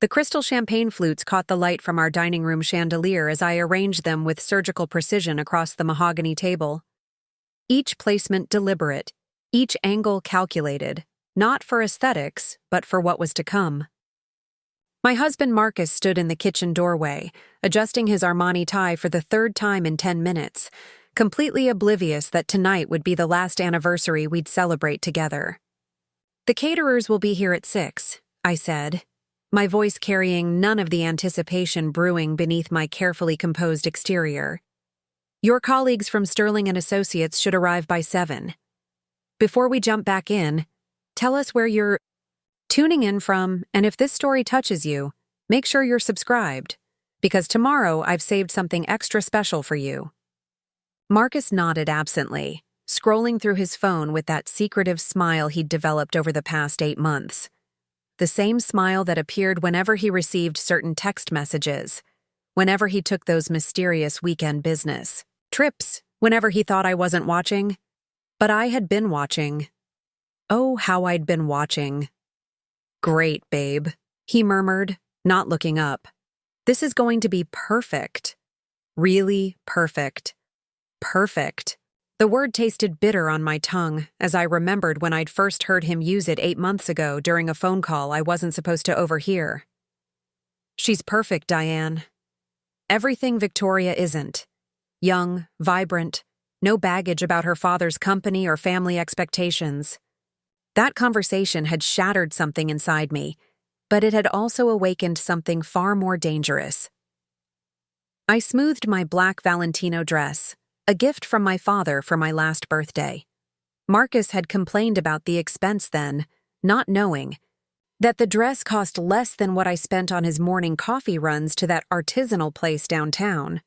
The crystal champagne flutes caught the light from our dining room chandelier as I arranged them with surgical precision across the mahogany table. Each placement deliberate, each angle calculated, not for aesthetics, but for what was to come. My husband Marcus stood in the kitchen doorway, adjusting his Armani tie for the third time in 10 minutes, completely oblivious that tonight would be the last anniversary we'd celebrate together. "The caterers will be here at 6, I said, my voice carrying none of the anticipation brewing beneath my carefully composed exterior. "Your colleagues from Sterling and Associates should arrive by 7. Before we jump back in, tell us where you're tuning in from, and if this story touches you, make sure you're subscribed, because tomorrow I've saved something extra special for you." Marcus nodded absently, scrolling through his phone with that secretive smile he'd developed over the past 8 months. The same smile that appeared whenever he received certain text messages, whenever he took those mysterious weekend business trips, whenever he thought I wasn't watching. But I had been watching. Oh, how I'd been watching. "Great, babe," he murmured, not looking up. "This is going to be perfect. Really perfect. Perfect." The word tasted bitter on my tongue as I remembered when I'd first heard him use it 8 months ago during a phone call I wasn't supposed to overhear. "She's perfect, Diane. Everything Victoria isn't. Young, vibrant, no baggage about her father's company or family expectations." That conversation had shattered something inside me, but it had also awakened something far more dangerous. I smoothed my black Valentino dress, a gift from my father for my last birthday. Marcus had complained about the expense then, not knowing that the dress cost less than what I spent on his morning coffee runs to that artisanal place downtown.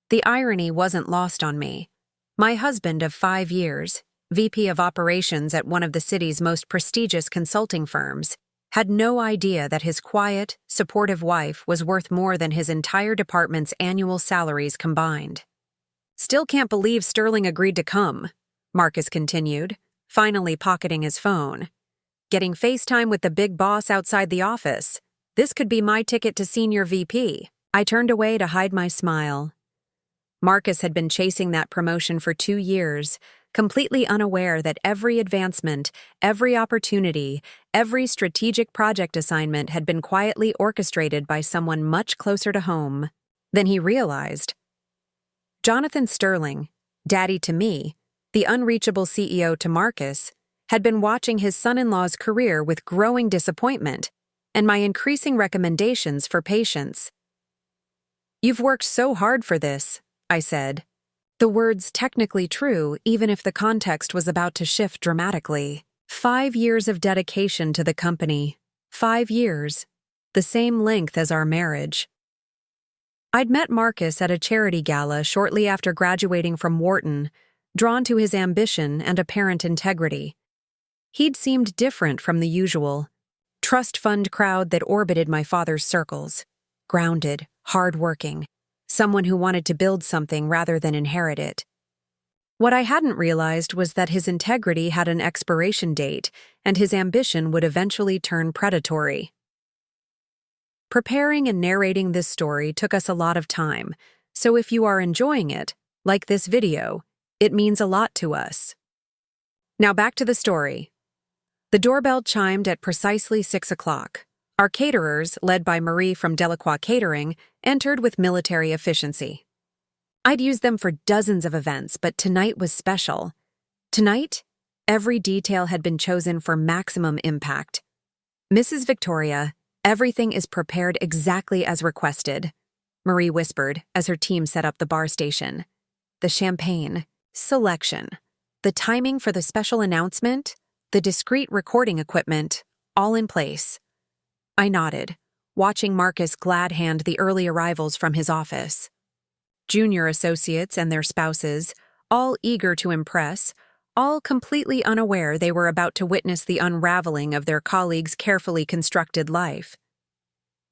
The irony wasn't lost on me. My husband of 5 years, VP of operations at one of the city's most prestigious consulting firms, had no idea that his quiet, supportive wife was worth more than his entire department's annual salaries combined. "Still can't believe Sterling agreed to come," Marcus continued, finally pocketing his phone. "Getting FaceTime with the big boss outside the office. This could be my ticket to senior VP." I turned away to hide my smile. Marcus had been chasing that promotion for 2 years, completely unaware that every advancement, every opportunity, every strategic project assignment had been quietly orchestrated by someone much closer to home than he realized. Jonathan Sterling, daddy to me, the unreachable CEO to Marcus, had been watching his son-in-law's career with growing disappointment and my increasing recommendations for patience. "You've worked so hard for this," I said. The words technically true, even if the context was about to shift dramatically. 5 years of dedication to the company. 5 years. The same length as our marriage. I'd met Marcus at a charity gala shortly after graduating from Wharton, drawn to his ambition and apparent integrity. He'd seemed different from the usual trust fund crowd that orbited my father's circles. Grounded, hard-working, someone who wanted to build something rather than inherit it. What I hadn't realized was that his integrity had an expiration date, and his ambition would eventually turn predatory. Preparing and narrating this story took us a lot of time, so if you are enjoying it, like this video, it means a lot to us. Now back to the story. The doorbell chimed at precisely 6 o'clock. Our caterers, led by Marie from Delacroix Catering, entered with military efficiency. I'd used them for dozens of events, but tonight was special. Tonight, every detail had been chosen for maximum impact. "Mrs. Victoria, everything is prepared exactly as requested," Marie whispered as her team set up the bar station. "The champagne, selection, the timing for the special announcement, the discreet recording equipment, all in place." I nodded, watching Marcus glad hand the early arrivals from his office. Junior associates and their spouses, all eager to impress, all completely unaware they were about to witness the unraveling of their colleagues' carefully constructed life.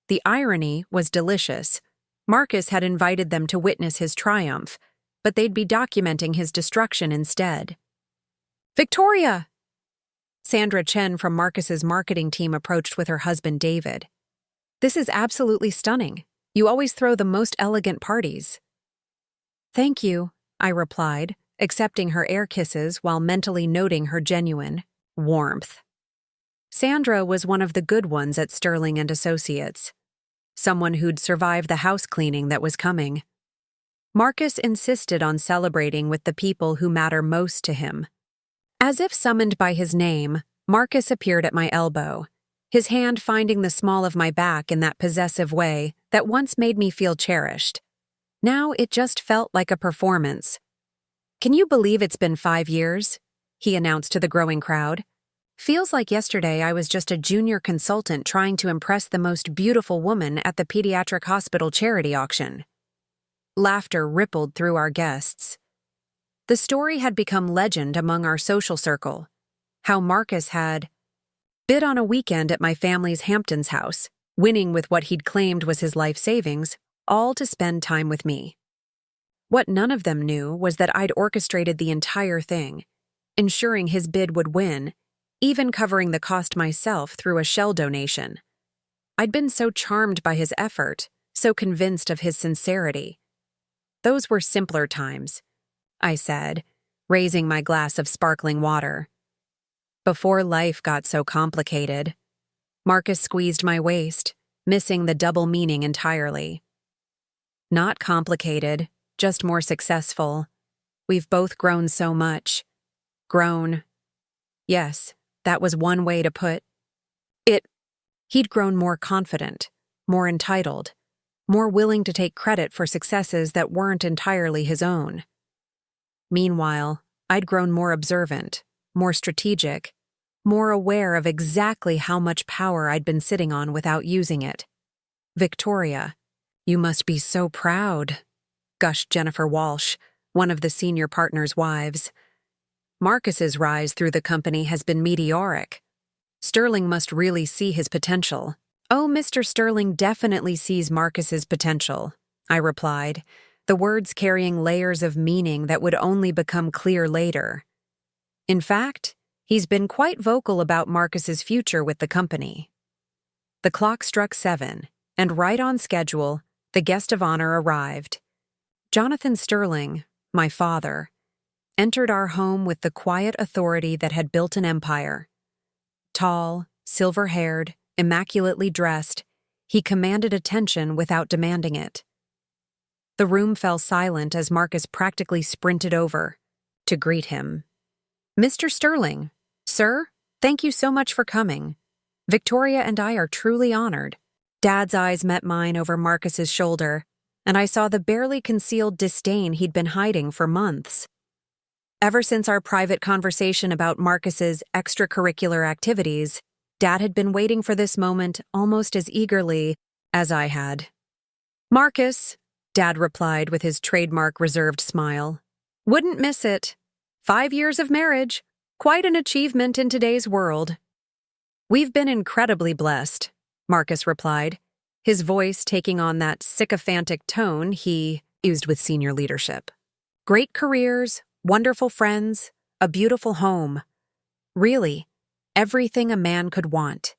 The irony was delicious. Marcus had invited them to witness his triumph, but they'd be documenting his destruction instead. "Victoria!" Sandra Chen from Marcus's marketing team approached with her husband David. This is absolutely stunning. You always throw the most elegant parties. Thank you, I replied, accepting her air kisses while mentally noting her genuine warmth. Sandra was one of the good ones at Sterling and Associates, someone who'd survived the house cleaning that was coming. Marcus insisted on celebrating with the people who matter most to him. As if summoned by his name, Marcus appeared at my elbow, his hand finding the small of my back in that possessive way that once made me feel cherished. Now it just felt like a performance. Can you believe it's been 5 years? He announced to the growing crowd. Feels like yesterday I was just a junior consultant trying to impress the most beautiful woman at the pediatric hospital charity auction. Laughter rippled through our guests. The story had become legend among our social circle. How Marcus had bid on a weekend at my family's Hamptons house, winning with what he'd claimed was his life savings, all to spend time with me. What none of them knew was that I'd orchestrated the entire thing, ensuring his bid would win, even covering the cost myself through a shell donation. I'd been so charmed by his effort, so convinced of his sincerity. Those were simpler times, I said, raising my glass of sparkling water. Before life got so complicated. Marcus squeezed my waist, missing the double meaning entirely. Not complicated, just more successful. We've both grown so much. Grown. Yes, that was one way to put it. He'd grown more confident, more entitled, more willing to take credit for successes that weren't entirely his own. Meanwhile, I'd grown more observant, more strategic, more aware of exactly how much power I'd been sitting on without using it. Victoria, you must be so proud, gushed Jennifer Walsh, one of the senior partner's wives. Marcus's rise through the company has been meteoric. Sterling must really see his potential. Oh, Mr. Sterling definitely sees Marcus's potential, I replied, the words carrying layers of meaning that would only become clear later. In fact, he's been quite vocal about Marcus's future with the company. The clock struck 7, and right on schedule, the guest of honor arrived. Jonathan Sterling, my father, entered our home with the quiet authority that had built an empire. Tall, silver-haired, immaculately dressed, he commanded attention without demanding it. The room fell silent as Marcus practically sprinted over to greet him. Mr. Sterling, sir, thank you so much for coming. Victoria and I are truly honored. Dad's eyes met mine over Marcus's shoulder, and I saw the barely concealed disdain he'd been hiding for months. Ever since our private conversation about Marcus's extracurricular activities, Dad had been waiting for this moment almost as eagerly as I had. Marcus, Dad replied with his trademark reserved smile. Wouldn't miss it. 5 years of marriage. Quite an achievement in today's world. We've been incredibly blessed, Marcus replied, his voice taking on that sycophantic tone he used with senior leadership. Great careers, wonderful friends, a beautiful home. Really, everything a man could want.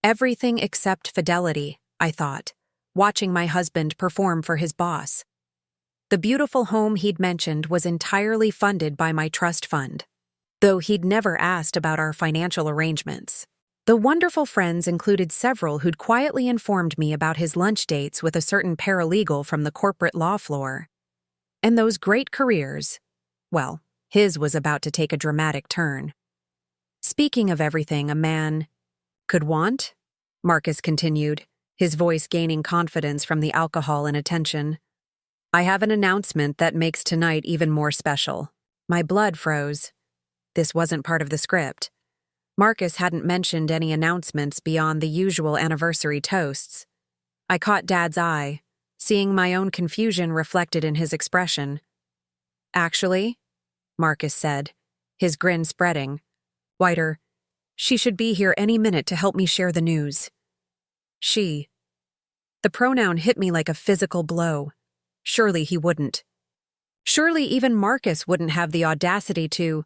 Everything except fidelity, I thought, watching my husband perform for his boss. The beautiful home he'd mentioned was entirely funded by my trust fund, though he'd never asked about our financial arrangements. The wonderful friends included several who'd quietly informed me about his lunch dates with a certain paralegal from the corporate law floor. And those great careers, well, his was about to take a dramatic turn. Speaking of everything a man could want, Marcus continued, his voice gaining confidence from the alcohol and attention. I have an announcement that makes tonight even more special. My blood froze. This wasn't part of the script. Marcus hadn't mentioned any announcements beyond the usual anniversary toasts. I caught Dad's eye, seeing my own confusion reflected in his expression. Actually, Marcus said, his grin spreading. Whiter, she should be here any minute to help me share the news. She. The pronoun hit me like a physical blow. Surely he wouldn't. Surely even Marcus wouldn't have the audacity to.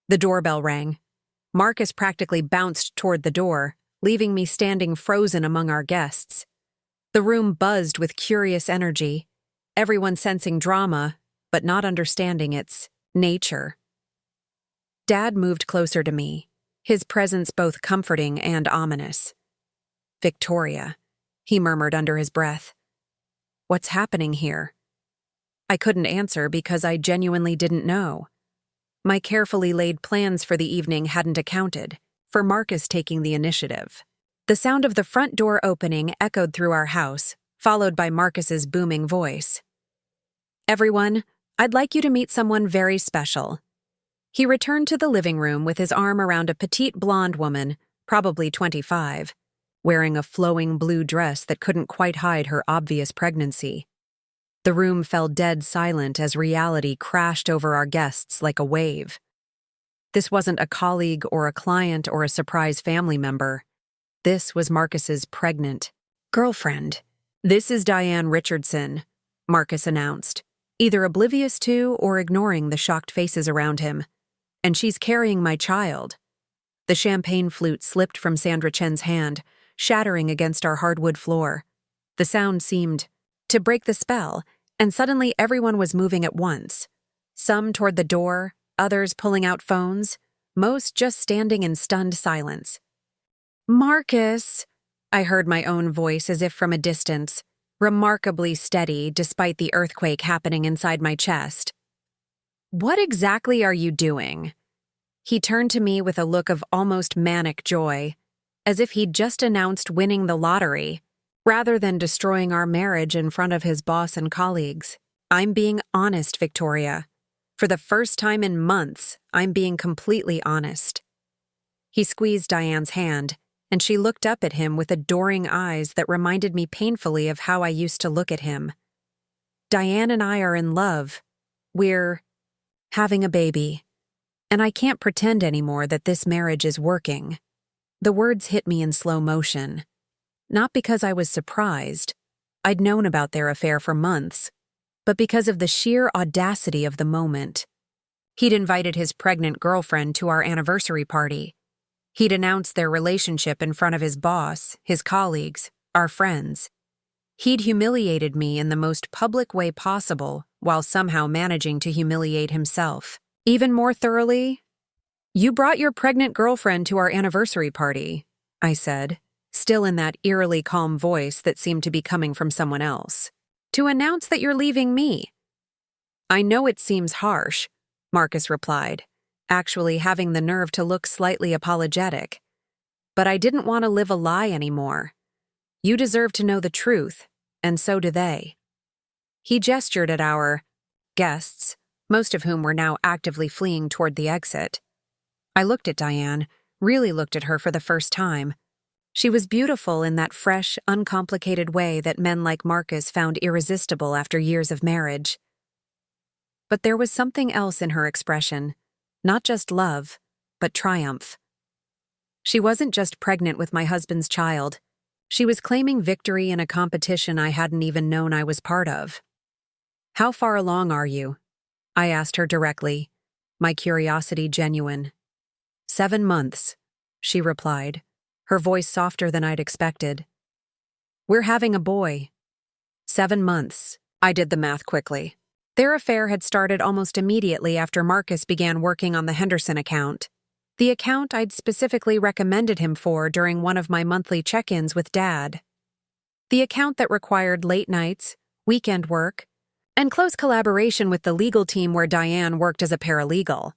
The doorbell rang. Marcus practically bounced toward the door, leaving me standing frozen among our guests. The room buzzed with curious energy, everyone sensing drama, but not understanding its nature. Dad moved closer to me, his presence both comforting and ominous. "Victoria," he murmured under his breath. "What's happening here?" I couldn't answer because I genuinely didn't know. My carefully laid plans for the evening hadn't accounted for Marcus taking the initiative. The sound of the front door opening echoed through our house, followed by Marcus's booming voice. "Everyone, I'd like you to meet someone very special." He returned to the living room with his arm around a petite blonde woman, probably 25, wearing a flowing blue dress that couldn't quite hide her obvious pregnancy. The room fell dead silent as reality crashed over our guests like a wave. This wasn't a colleague or a client or a surprise family member. This was Marcus's pregnant girlfriend. "This is Diane Richardson," Marcus announced, either oblivious to or ignoring the shocked faces around him. "And she's carrying my child." The champagne flute slipped from Sandra Chen's hand, shattering against our hardwood floor. The sound seemed to break the spell, and suddenly everyone was moving at once. Some toward the door, others pulling out phones, most just standing in stunned silence. "Marcus," I heard my own voice as if from a distance, remarkably steady despite the earthquake happening inside my chest. "What exactly are you doing?" He turned to me with a look of almost manic joy, as if he'd just announced winning the lottery, rather than destroying our marriage in front of his boss and colleagues. "I'm being honest, Victoria. For the first time in months, I'm being completely honest." He squeezed Diane's hand, and she looked up at him with adoring eyes that reminded me painfully of how I used to look at him. "Diane and I are in love. We're having a baby. And I can't pretend anymore that this marriage is working." The words hit me in slow motion. Not because I was surprised. I'd known about their affair for months. But because of the sheer audacity of the moment. He'd invited his pregnant girlfriend to our anniversary party. He'd announced their relationship in front of his boss, his colleagues, our friends. He'd humiliated me in the most public way possible while somehow managing to humiliate himself. Even more thoroughly, "You brought your pregnant girlfriend to our anniversary party," I said, still in that eerily calm voice that seemed to be coming from someone else, "to announce that you're leaving me." "I know it seems harsh," Marcus replied, actually having the nerve to look slightly apologetic. "But I didn't want to live a lie anymore. You deserve to know the truth, and so do they." He gestured at our guests, most of whom were now actively fleeing toward the exit. I looked at Diane, really looked at her for the first time. She was beautiful in that fresh, uncomplicated way that men like Marcus found irresistible after years of marriage. But there was something else in her expression. Not just love, but triumph. She wasn't just pregnant with my husband's child. She was claiming victory in a competition I hadn't even known I was part of. "How far along are you?" I asked her directly, my curiosity genuine. 7 months, she replied, her voice softer than I'd expected. "We're having a boy." 7 months. I did the math quickly. Their affair had started almost immediately after Marcus began working on the Henderson account, the account I'd specifically recommended him for during one of my monthly check-ins with Dad. The account that required late nights, weekend work, and close collaboration with the legal team where Diane worked as a paralegal.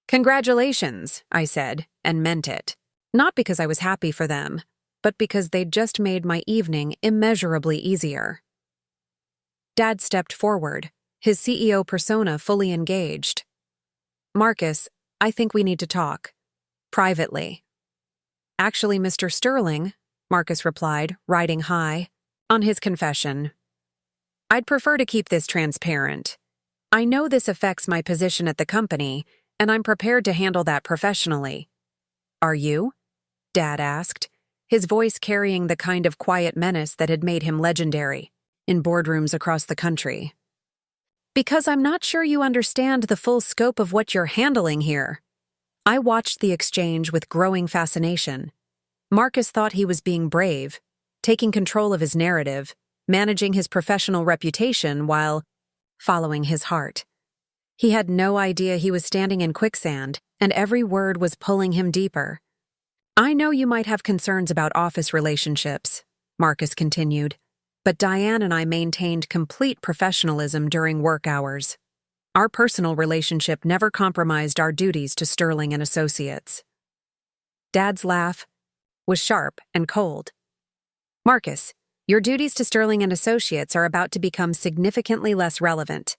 "Congratulations," I said, and meant it. Not because I was happy for them, but because they'd just made my evening immeasurably easier. Dad stepped forward, his CEO persona fully engaged. "Marcus, I think we need to talk. Privately." "Actually, Mr. Sterling," Marcus replied, riding high, on his confession. "I'd prefer to keep this transparent. I know this affects my position at the company, and I'm prepared to handle that professionally." "Are you?" Dad asked, his voice carrying the kind of quiet menace that had made him legendary in boardrooms across the country. "Because I'm not sure you understand the full scope of what you're handling here." I watched the exchange with growing fascination. Marcus thought he was being brave, taking control of his narrative, managing his professional reputation while following his heart. He had no idea he was standing in quicksand, and every word was pulling him deeper. "I know you might have concerns about office relationships," Marcus continued, "but Diane and I maintained complete professionalism during work hours. Our personal relationship never compromised our duties to Sterling and Associates." Dad's laugh was sharp and cold. "Marcus, your duties to Sterling and Associates are about to become significantly less relevant.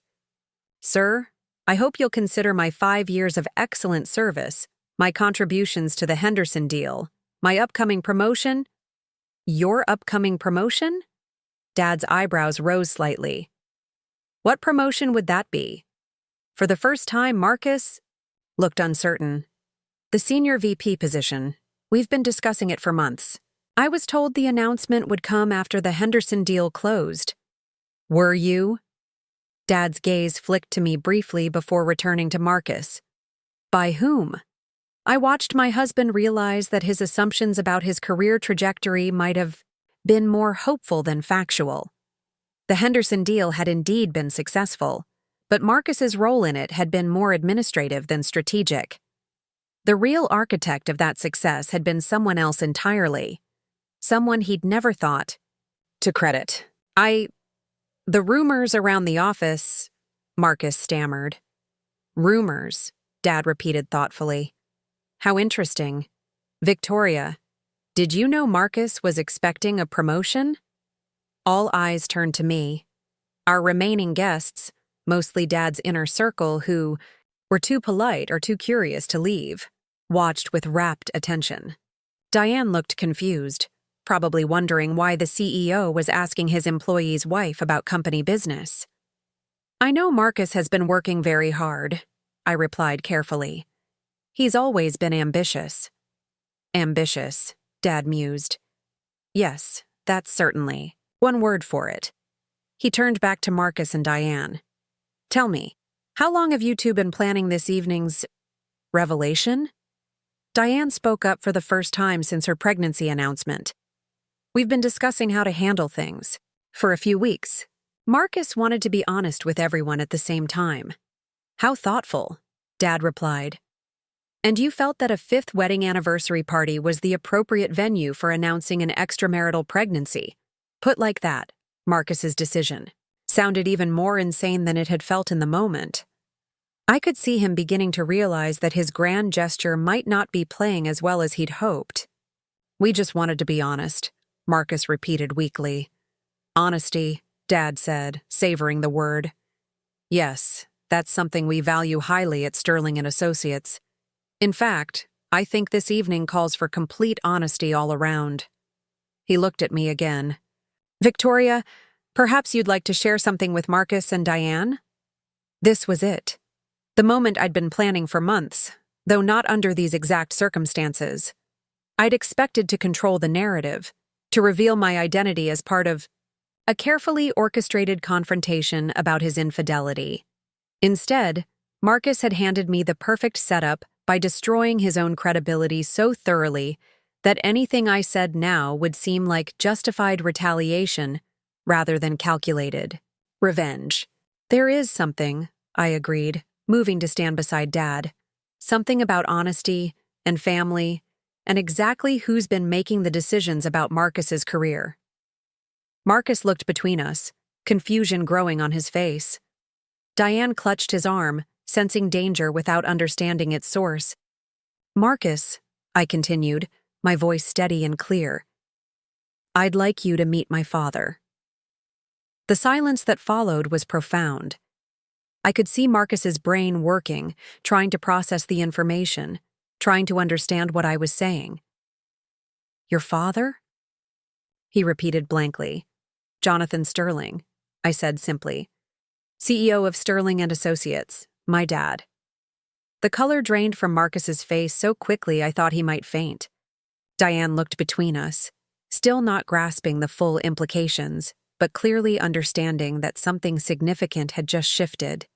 Sir, I hope you'll consider my 5 years of excellent service, my contributions to the Henderson deal, my upcoming promotion." "Your upcoming promotion?" Dad's eyebrows rose slightly. "What promotion would that be?" For the first time, Marcus looked uncertain. "The senior VP position. We've been discussing it for months. I was told the announcement would come after the Henderson deal closed." "Were you?" Dad's gaze flicked to me briefly before returning to Marcus. "By whom?" I watched my husband realize that his assumptions about his career trajectory might have been more hopeful than factual. The Henderson deal had indeed been successful, but Marcus's role in it had been more administrative than strategic. The real architect of that success had been someone else entirely, someone he'd never thought to credit. The rumors around the office," Marcus stammered. "Rumors," Dad repeated thoughtfully. "How interesting. Victoria, did you know Marcus was expecting a promotion?" All eyes turned to me. Our remaining guests, mostly Dad's inner circle who were too polite or too curious to leave, watched with rapt attention. Diane looked confused, probably wondering why the CEO was asking his employee's wife about company business. "I know Marcus has been working very hard," I replied carefully. "He's always been ambitious." "Ambitious," Dad mused. "Yes, that's certainly one word for it." He turned back to Marcus and Diane. "Tell me, how long have you two been planning this evening's revelation?" Diane spoke up for the first time since her pregnancy announcement. "We've been discussing how to handle things for a few weeks." Marcus wanted to be honest with everyone at the same time. "How thoughtful," Dad replied. "And you felt that a 5th wedding anniversary party was the appropriate venue for announcing an extramarital pregnancy." Put like that, Marcus's decision sounded even more insane than it had felt in the moment. I could see him beginning to realize that his grand gesture might not be playing as well as he'd hoped. "We just wanted to be honest," Marcus repeated weakly. "Honesty," Dad said, savoring the word. "Yes, that's something we value highly at Sterling and Associates. In fact, I think this evening calls for complete honesty all around." He looked at me again. "Victoria, perhaps you'd like to share something with Marcus and Diane?" This was it. The moment I'd been planning for months, though not under these exact circumstances. I'd expected to control the narrative, to reveal my identity as part of a carefully orchestrated confrontation about his infidelity. Instead, Marcus had handed me the perfect setup by destroying his own credibility so thoroughly that anything I said now would seem like justified retaliation rather than calculated revenge. "There is something," I agreed, moving to stand beside Dad. "Something about honesty and family and exactly who's been making the decisions about Marcus's career." Marcus looked between us, confusion growing on his face. Diane clutched his arm, sensing danger without understanding its source. "Marcus," I continued, my voice steady and clear, "I'd like you to meet my father." The silence that followed was profound. I could see Marcus's brain working, trying to process the information, trying to understand what I was saying. "Your father?" He repeated blankly. "Jonathan Sterling," I said simply. "CEO of Sterling and Associates, my dad." The color drained from Marcus's face so quickly I thought he might faint. Diane looked between us, still not grasping the full implications, but clearly understanding that something significant had just shifted.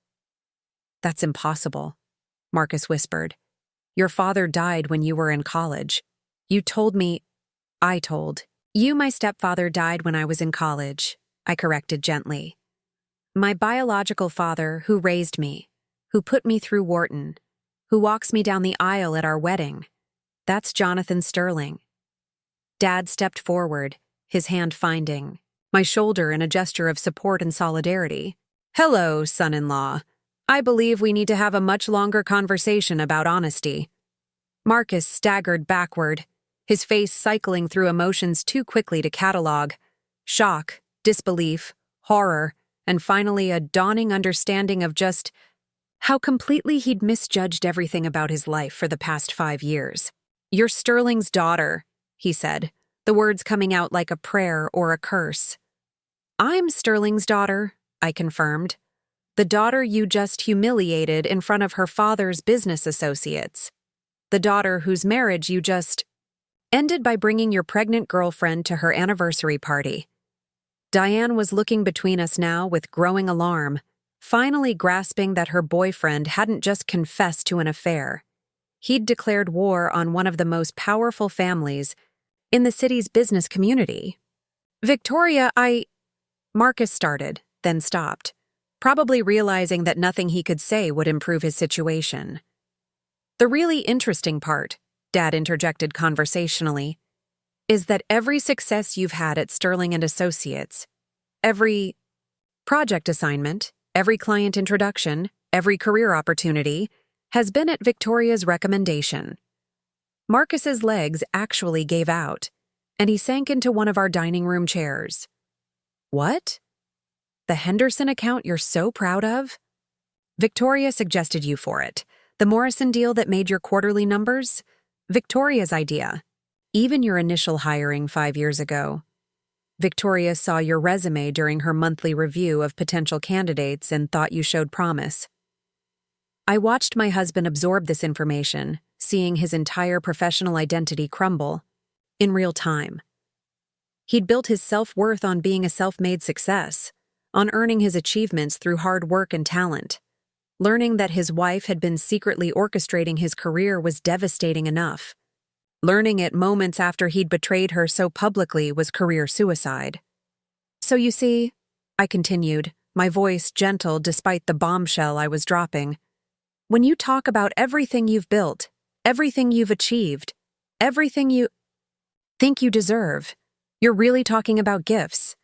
"That's impossible," Marcus whispered. "Your father died when you were in college. You told me..." I told. You, my stepfather, died when I was in college, I corrected gently. My biological father, who raised me, who put me through Wharton, who walks me down the aisle at our wedding. That's Jonathan Sterling. Dad stepped forward, his hand finding my shoulder in a gesture of support and solidarity. Hello, son-in-law. I believe we need to have a much longer conversation about honesty. Marcus staggered backward, his face cycling through emotions too quickly to catalog. Shock, disbelief, horror, and finally a dawning understanding of just how completely he'd misjudged everything about his life for the past 5 years. You're Sterling's daughter, he said, the words coming out like a prayer or a curse. I'm Sterling's daughter, I confirmed. The daughter you just humiliated in front of her father's business associates. The daughter whose marriage you just ended by bringing your pregnant girlfriend to her anniversary party. Diane was looking between us now with growing alarm, finally grasping that her boyfriend hadn't just confessed to an affair. He'd declared war on one of the most powerful families in the city's business community. Victoria, Marcus started, then stopped, probably realizing that nothing he could say would improve his situation. The really interesting part, Dad interjected conversationally, is that every success you've had at Sterling and Associates, every project assignment, every client introduction, every career opportunity, has been at Victoria's recommendation. Marcus's legs actually gave out, and he sank into one of our dining room chairs. What? The Henderson account you're so proud of? Victoria suggested you for it. The Morrison deal that made your quarterly numbers? Victoria's idea. Even your initial hiring 5 years ago. Victoria saw your resume during her monthly review of potential candidates and thought you showed promise. I watched my husband absorb this information, seeing his entire professional identity crumble in real time. He'd built his self-worth on being a self-made success, on earning his achievements through hard work and talent. Learning that his wife had been secretly orchestrating his career was devastating enough. Learning it moments after he'd betrayed her so publicly was career suicide. So you see, I continued, my voice gentle despite the bombshell I was dropping, when you talk about everything you've built, everything you've achieved, everything you think you deserve, you're really talking about gifts.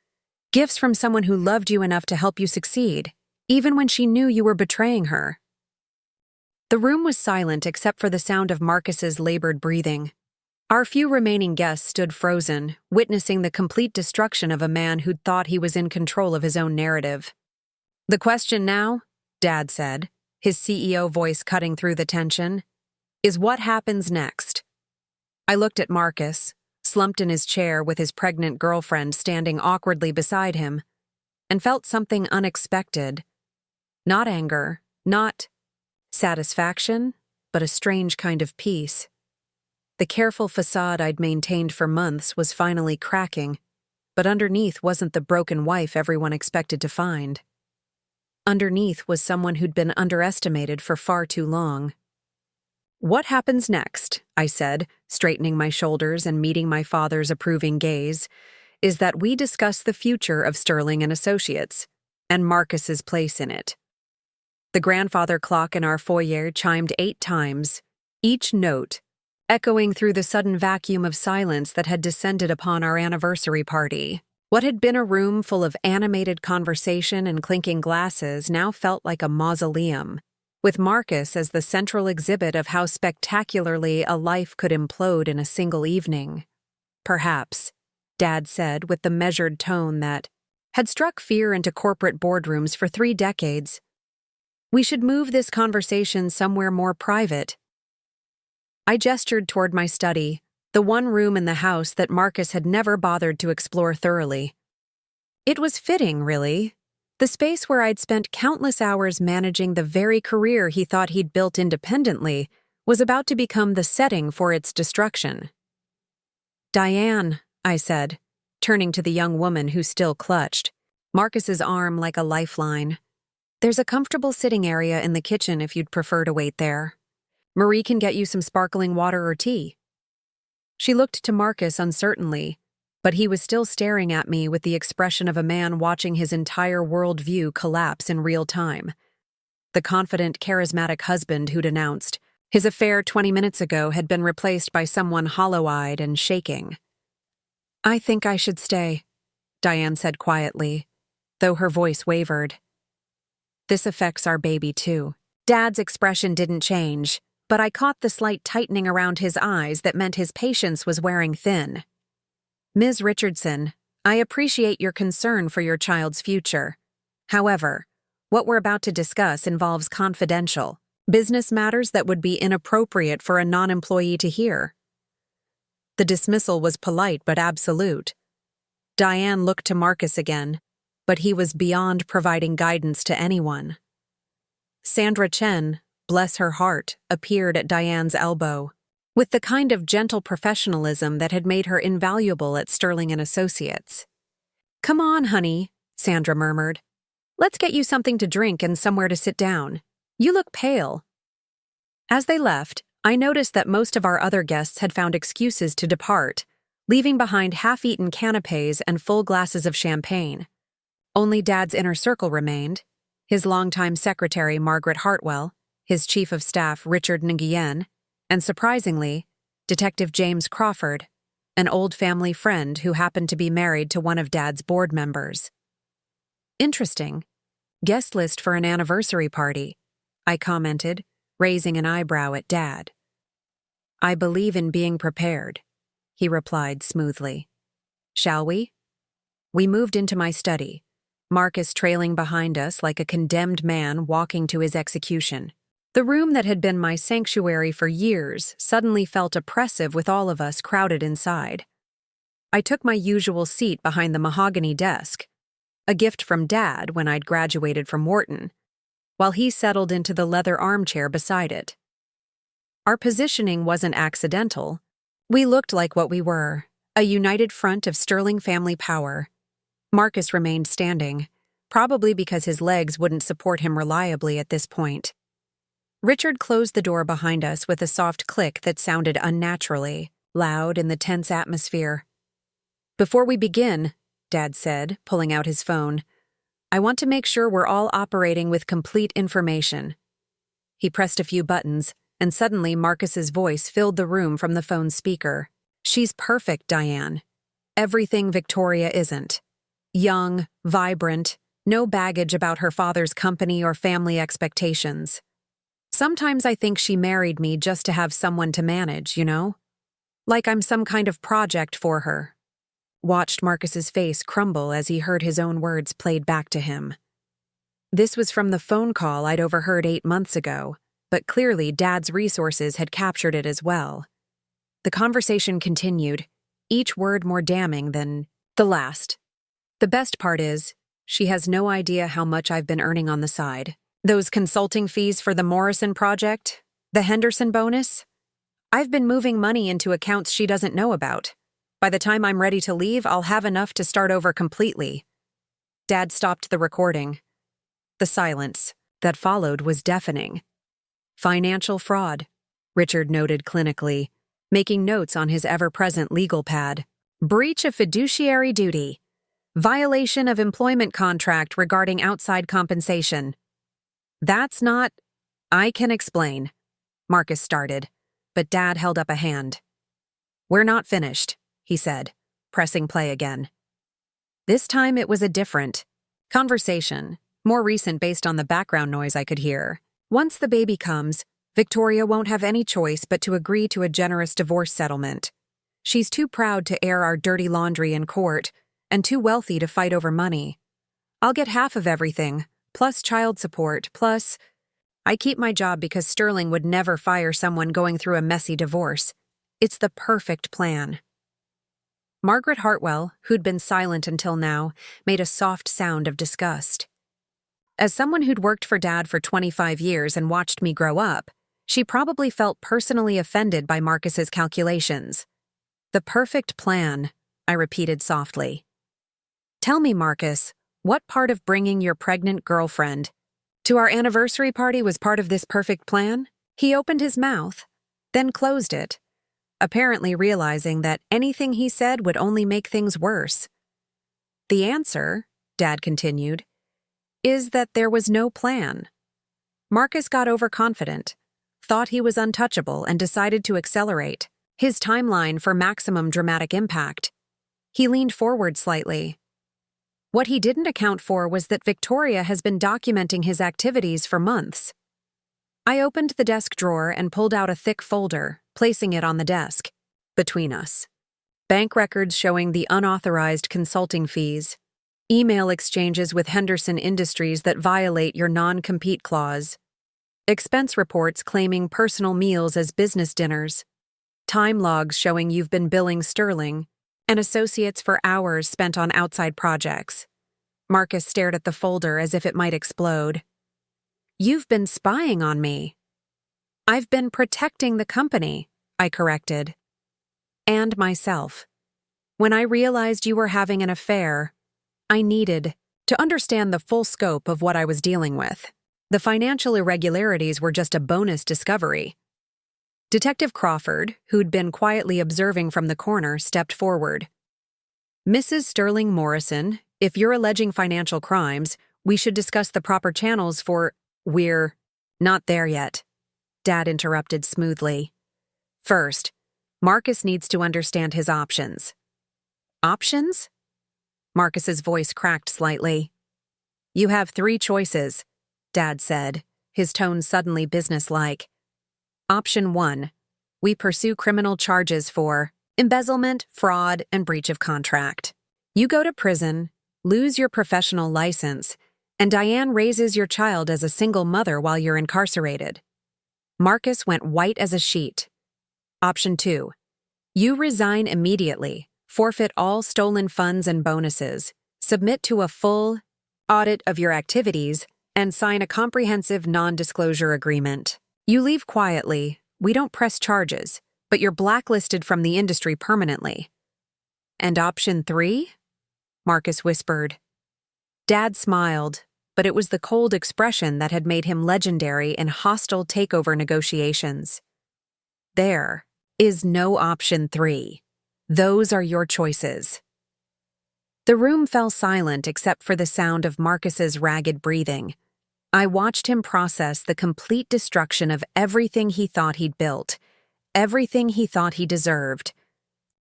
Gifts from someone who loved you enough to help you succeed, even when she knew you were betraying her. The room was silent except for the sound of Marcus's labored breathing. Our few remaining guests stood frozen, witnessing the complete destruction of a man who'd thought he was in control of his own narrative. The question now, Dad said, his CEO voice cutting through the tension, is what happens next? I looked at Marcus, slumped in his chair with his pregnant girlfriend standing awkwardly beside him, and felt something unexpected. Not anger, not satisfaction, but a strange kind of peace. The careful facade I'd maintained for months was finally cracking, but underneath wasn't the broken wife everyone expected to find. Underneath was someone who'd been underestimated for far too long. What happens next, I said, straightening my shoulders and meeting my father's approving gaze, is that we discuss the future of Sterling and Associates, and Marcus's place in it. The grandfather clock in our foyer chimed 8 times, each note echoing through the sudden vacuum of silence that had descended upon our anniversary party. What had been a room full of animated conversation and clinking glasses now felt like a mausoleum, with Marcus as the central exhibit of how spectacularly a life could implode in a single evening. Perhaps, Dad said with the measured tone that had struck fear into corporate boardrooms for 3 decades, we should move this conversation somewhere more private. I gestured toward my study, the one room in the house that Marcus had never bothered to explore thoroughly. It was fitting, really. The space where I'd spent countless hours managing the very career he thought he'd built independently was about to become the setting for its destruction. Diane, I said, turning to the young woman who still clutched Marcus's arm like a lifeline. There's a comfortable sitting area in the kitchen if you'd prefer to wait there. Marie can get you some sparkling water or tea. She looked to Marcus uncertainly, but he was still staring at me with the expression of a man watching his entire worldview collapse in real time. The confident, charismatic husband who'd announced his affair 20 minutes ago had been replaced by someone hollow-eyed and shaking. "I think I should stay," Diane said quietly, though her voice wavered. "This affects our baby too." Dad's expression didn't change, but I caught the slight tightening around his eyes that meant his patience was wearing thin. "Ms. Richardson, I appreciate your concern for your child's future. However, what we're about to discuss involves confidential business matters that would be inappropriate for a non-employee to hear." The dismissal was polite but absolute. Diane looked to Marcus again, but he was beyond providing guidance to anyone. Sandra Chen, bless her heart, appeared at Diane's elbow, with the kind of gentle professionalism that had made her invaluable at Sterling and Associates. "Come on, honey," Sandra murmured. "Let's get you something to drink and somewhere to sit down. You look pale." As they left, I noticed that most of our other guests had found excuses to depart, leaving behind half-eaten canapés and full glasses of champagne. Only Dad's inner circle remained: his longtime secretary, Margaret Hartwell, his chief of staff, Richard Nguyen, and surprisingly, Detective James Crawford, an old family friend who happened to be married to one of Dad's board members. "Interesting. Guest list for an anniversary party," I commented, raising an eyebrow at Dad. "I believe in being prepared," he replied smoothly. "Shall we?" We moved into my study, Marcus trailing behind us like a condemned man walking to his execution. The room that had been my sanctuary for years suddenly felt oppressive with all of us crowded inside. I took my usual seat behind the mahogany desk, a gift from Dad when I'd graduated from Wharton, while he settled into the leather armchair beside it. Our positioning wasn't accidental. We looked like what we were, a united front of sterling family power. Marcus remained standing, probably because his legs wouldn't support him reliably at this point. Richard closed the door behind us with a soft click that sounded unnaturally loud in the tense atmosphere. "Before we begin," Dad said, pulling out his phone, "I want to make sure we're all operating with complete information." He pressed a few buttons, and suddenly Marcus's voice filled the room from the phone's speaker. "She's perfect, Diane. Everything Victoria isn't. Young, vibrant, no baggage about her father's company or family expectations. Sometimes I think she married me just to have someone to manage, you know? Like I'm some kind of project for her." Watched Marcus's face crumble as he heard his own words played back to him. This was from the phone call I'd overheard 8 months ago, but clearly Dad's resources had captured it as well. The conversation continued, each word more damning than the last. "The best part is, she has no idea how much I've been earning on the side. Those consulting fees for the Morrison project, the Henderson bonus. I've been moving money into accounts she doesn't know about. By the time I'm ready to leave, I'll have enough to start over completely." Dad stopped the recording. The silence that followed was deafening. "Financial fraud," Richard noted clinically, making notes on his ever-present legal pad. "Breach of fiduciary duty. Violation of employment contract regarding outside compensation." "That's not—" "I can explain," Marcus started, but Dad held up a hand. "We're not finished," he said, pressing play again. This time it was a different conversation, more recent based on the background noise I could hear. "Once the baby comes, Victoria won't have any choice but to agree to a generous divorce settlement. She's too proud to air our dirty laundry in court, and too wealthy to fight over money. I'll get half of everything, plus child support, plus... I keep my job because Sterling would never fire someone going through a messy divorce. It's the perfect plan." Margaret Hartwell, who'd been silent until now, made a soft sound of disgust. As someone who'd worked for Dad for 25 years and watched me grow up, she probably felt personally offended by Marcus's calculations. "The perfect plan," I repeated softly. "Tell me, Marcus, what part of bringing your pregnant girlfriend to our anniversary party was part of this perfect plan?" He opened his mouth, then closed it, apparently realizing that anything he said would only make things worse. The answer, Dad continued, is that there was no plan. Marcus got overconfident, thought he was untouchable, and decided to accelerate his timeline for maximum dramatic impact. He leaned forward slightly. What he didn't account for was that Victoria has been documenting his activities for months. I opened the desk drawer and pulled out a thick folder, placing it on the desk. Between us. Bank records showing the unauthorized consulting fees. Email exchanges with Henderson Industries that violate your non-compete clause. Expense reports claiming personal meals as business dinners. Time logs showing you've been billing Sterling and associates for hours spent on outside projects. Marcus stared at the folder as if it might explode. You've been spying on me. I've been protecting the company, I corrected. And myself. When I realized you were having an affair, I needed to understand the full scope of what I was dealing with. The financial irregularities were just a bonus discovery. Detective Crawford, who'd been quietly observing from the corner, stepped forward. Mrs. Sterling Morrison, if you're alleging financial crimes, we should discuss the proper channels for— We're not there yet, Dad interrupted smoothly. First, Marcus needs to understand his options. Options? Marcus's voice cracked slightly. You have 3 choices, Dad said, his tone suddenly businesslike. Option 1. We pursue criminal charges for embezzlement, fraud, and breach of contract. You go to prison, lose your professional license, and Diane raises your child as a single mother while you're incarcerated. Marcus went white as a sheet. Option 2. You resign immediately, forfeit all stolen funds and bonuses, submit to a full audit of your activities, and sign a comprehensive non-disclosure agreement. You leave quietly, we don't press charges, but you're blacklisted from the industry permanently. And option 3? Marcus whispered. Dad smiled, but it was the cold expression that had made him legendary in hostile takeover negotiations. There is no option 3. Those are your choices. The room fell silent except for the sound of Marcus's ragged breathing. I watched him process the complete destruction of everything he thought he'd built, everything he thought he deserved.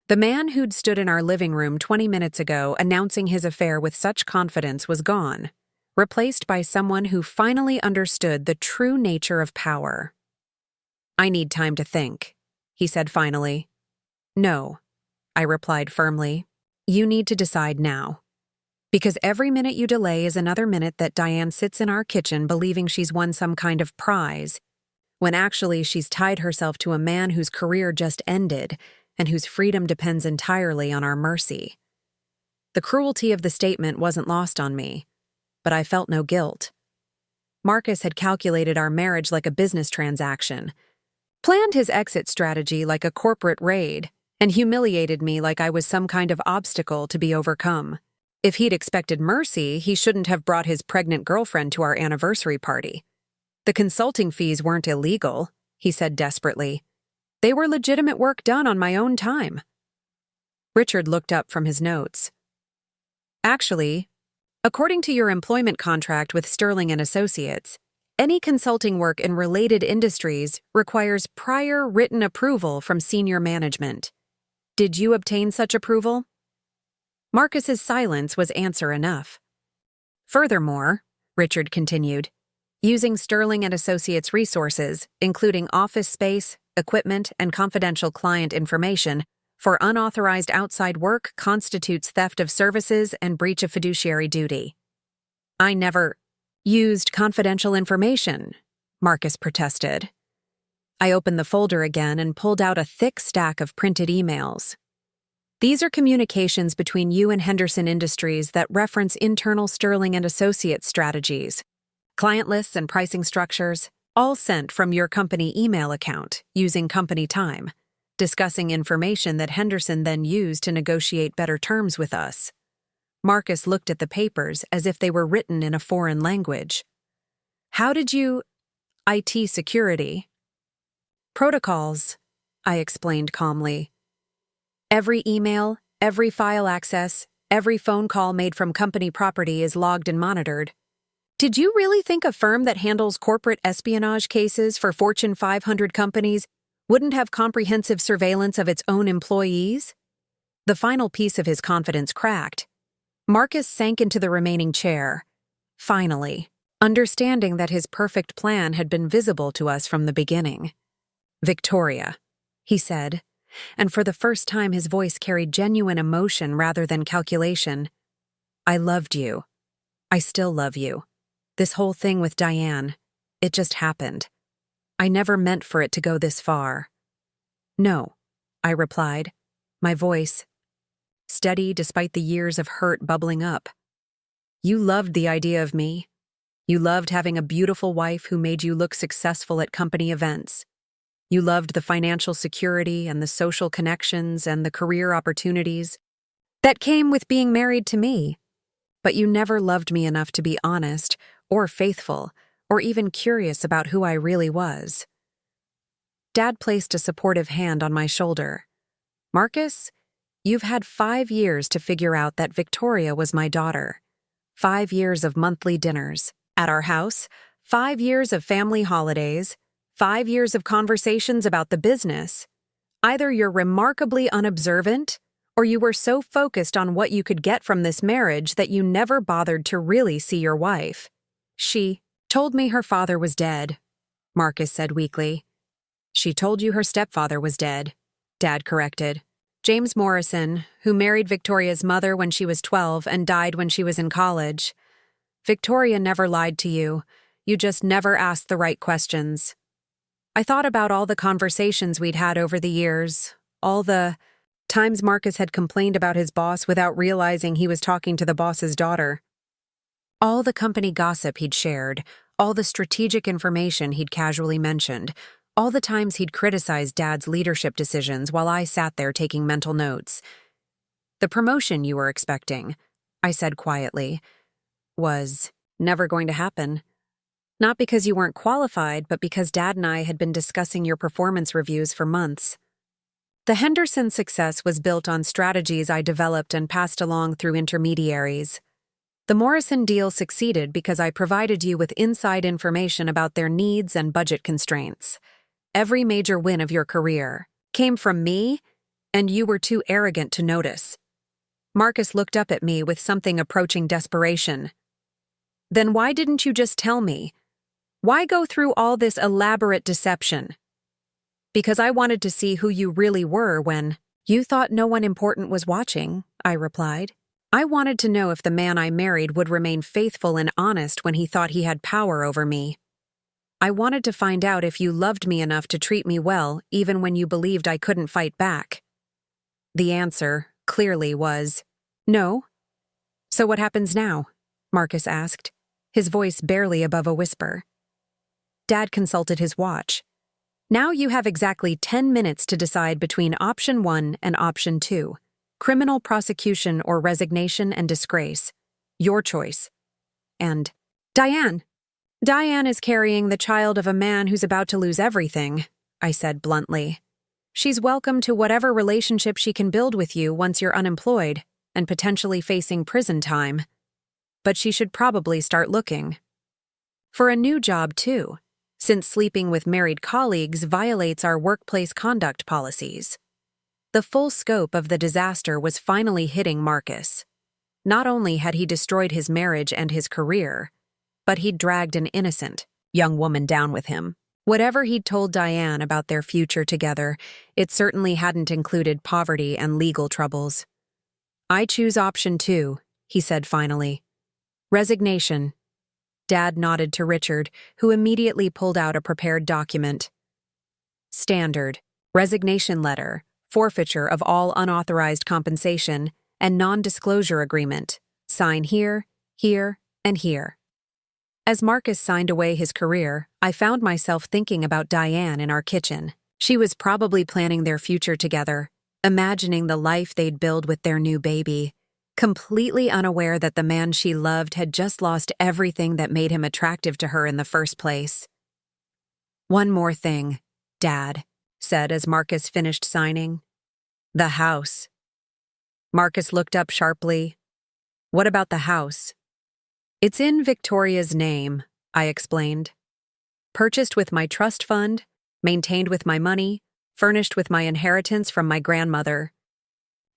The man who'd stood in our living room 20 minutes ago announcing his affair with such confidence was gone, replaced by someone who finally understood the true nature of power. I need time to think, he said finally. No, I replied firmly. You need to decide now. Because every minute you delay is another minute that Diane sits in our kitchen believing she's won some kind of prize, when actually she's tied herself to a man whose career just ended and whose freedom depends entirely on our mercy. The cruelty of the statement wasn't lost on me, but I felt no guilt. Marcus had calculated our marriage like a business transaction, planned his exit strategy like a corporate raid, and humiliated me like I was some kind of obstacle to be overcome. If he'd expected mercy, he shouldn't have brought his pregnant girlfriend to our anniversary party. The consulting fees weren't illegal, he said desperately. They were legitimate work done on my own time. Richard looked up from his notes. Actually, according to your employment contract with Sterling and Associates, any consulting work in related industries requires prior written approval from senior management. Did you obtain such approval? Marcus's silence was answer enough. Furthermore, Richard continued, using Sterling and Associates resources, including office space, equipment, and confidential client information, for unauthorized outside work constitutes theft of services and breach of fiduciary duty. I never used confidential information, Marcus protested. I opened the folder again and pulled out a thick stack of printed emails. These are communications between you and Henderson Industries that reference internal Sterling and Associates strategies, client lists and pricing structures, all sent from your company email account using company time, discussing information that Henderson then used to negotiate better terms with us. Marcus looked at the papers as if they were written in a foreign language. How did you— IT security. Protocols, I explained calmly. Every email, every file access, every phone call made from company property is logged and monitored. Did you really think a firm that handles corporate espionage cases for Fortune 500 companies wouldn't have comprehensive surveillance of its own employees? The final piece of his confidence cracked. Marcus sank into the remaining chair. Finally, understanding that his perfect plan had been visible to us from the beginning. Victoria, he said, and for the first time his voice carried genuine emotion rather than calculation. I loved you. I still love you. This whole thing with Diane, it just happened. I never meant for it to go this far. No, I replied, my voice steady despite the years of hurt bubbling up. You loved the idea of me. You loved having a beautiful wife who made you look successful at company events. You loved the financial security and the social connections and the career opportunities that came with being married to me. But you never loved me enough to be honest or faithful or even curious about who I really was. Dad placed a supportive hand on my shoulder. Marcus, you've had 5 years to figure out that Victoria was my daughter. 5 years of monthly dinners at our house, 5 years of family holidays, 5 years of conversations about the business. Either you're remarkably unobservant, or you were so focused on what you could get from this marriage that you never bothered to really see your wife. She told me her father was dead, Marcus said weakly. She told you her stepfather was dead, Dad corrected. James Morrison, who married Victoria's mother when she was 12 and died when she was in college. Victoria never lied to you. You just never asked the right questions. I thought about all the conversations we'd had over the years, all the times Marcus had complained about his boss without realizing he was talking to the boss's daughter. All the company gossip he'd shared, all the strategic information he'd casually mentioned, all the times he'd criticized Dad's leadership decisions while I sat there taking mental notes. The promotion you were expecting, I said quietly, was never going to happen. Not because you weren't qualified, but because Dad and I had been discussing your performance reviews for months. The Henderson success was built on strategies I developed and passed along through intermediaries. The Morrison deal succeeded because I provided you with inside information about their needs and budget constraints. Every major win of your career came from me, and you were too arrogant to notice. Marcus looked up at me with something approaching desperation. Then why didn't you just tell me? Why go through all this elaborate deception? Because I wanted to see who you really were when you thought no one important was watching, I replied. I wanted to know if the man I married would remain faithful and honest when he thought he had power over me. I wanted to find out if you loved me enough to treat me well even when you believed I couldn't fight back. The answer, clearly, was no. So what happens now? Marcus asked, his voice barely above a whisper. Dad consulted his watch. Now you have exactly 10 minutes to decide between option 1 and option 2. Criminal prosecution or resignation and disgrace. Your choice. And Diane is carrying the child of a man who's about to lose everything, I said bluntly. She's welcome to whatever relationship she can build with you once you're unemployed and potentially facing prison time. But she should probably start looking. For a new job, too, since sleeping with married colleagues violates our workplace conduct policies. The full scope of the disaster was finally hitting Marcus. Not only had he destroyed his marriage and his career, but he'd dragged an innocent young woman down with him. Whatever he'd told Diane about their future together, it certainly hadn't included poverty and legal troubles. I choose option 2, he said finally. Resignation. Dad nodded to Richard, who immediately pulled out a prepared document. Standard. Resignation letter, forfeiture of all unauthorized compensation, and non-disclosure agreement. Sign here, here, and here. As Marcus signed away his career, I found myself thinking about Diane in our kitchen. She was probably planning their future together, imagining the life they'd build with their new baby, completely unaware that the man she loved had just lost everything that made him attractive to her in the first place. One more thing, Dad, said as Marcus finished signing. The house. Marcus looked up sharply. What about the house? It's in Victoria's name, I explained. Purchased with my trust fund, maintained with my money, furnished with my inheritance from my grandmother.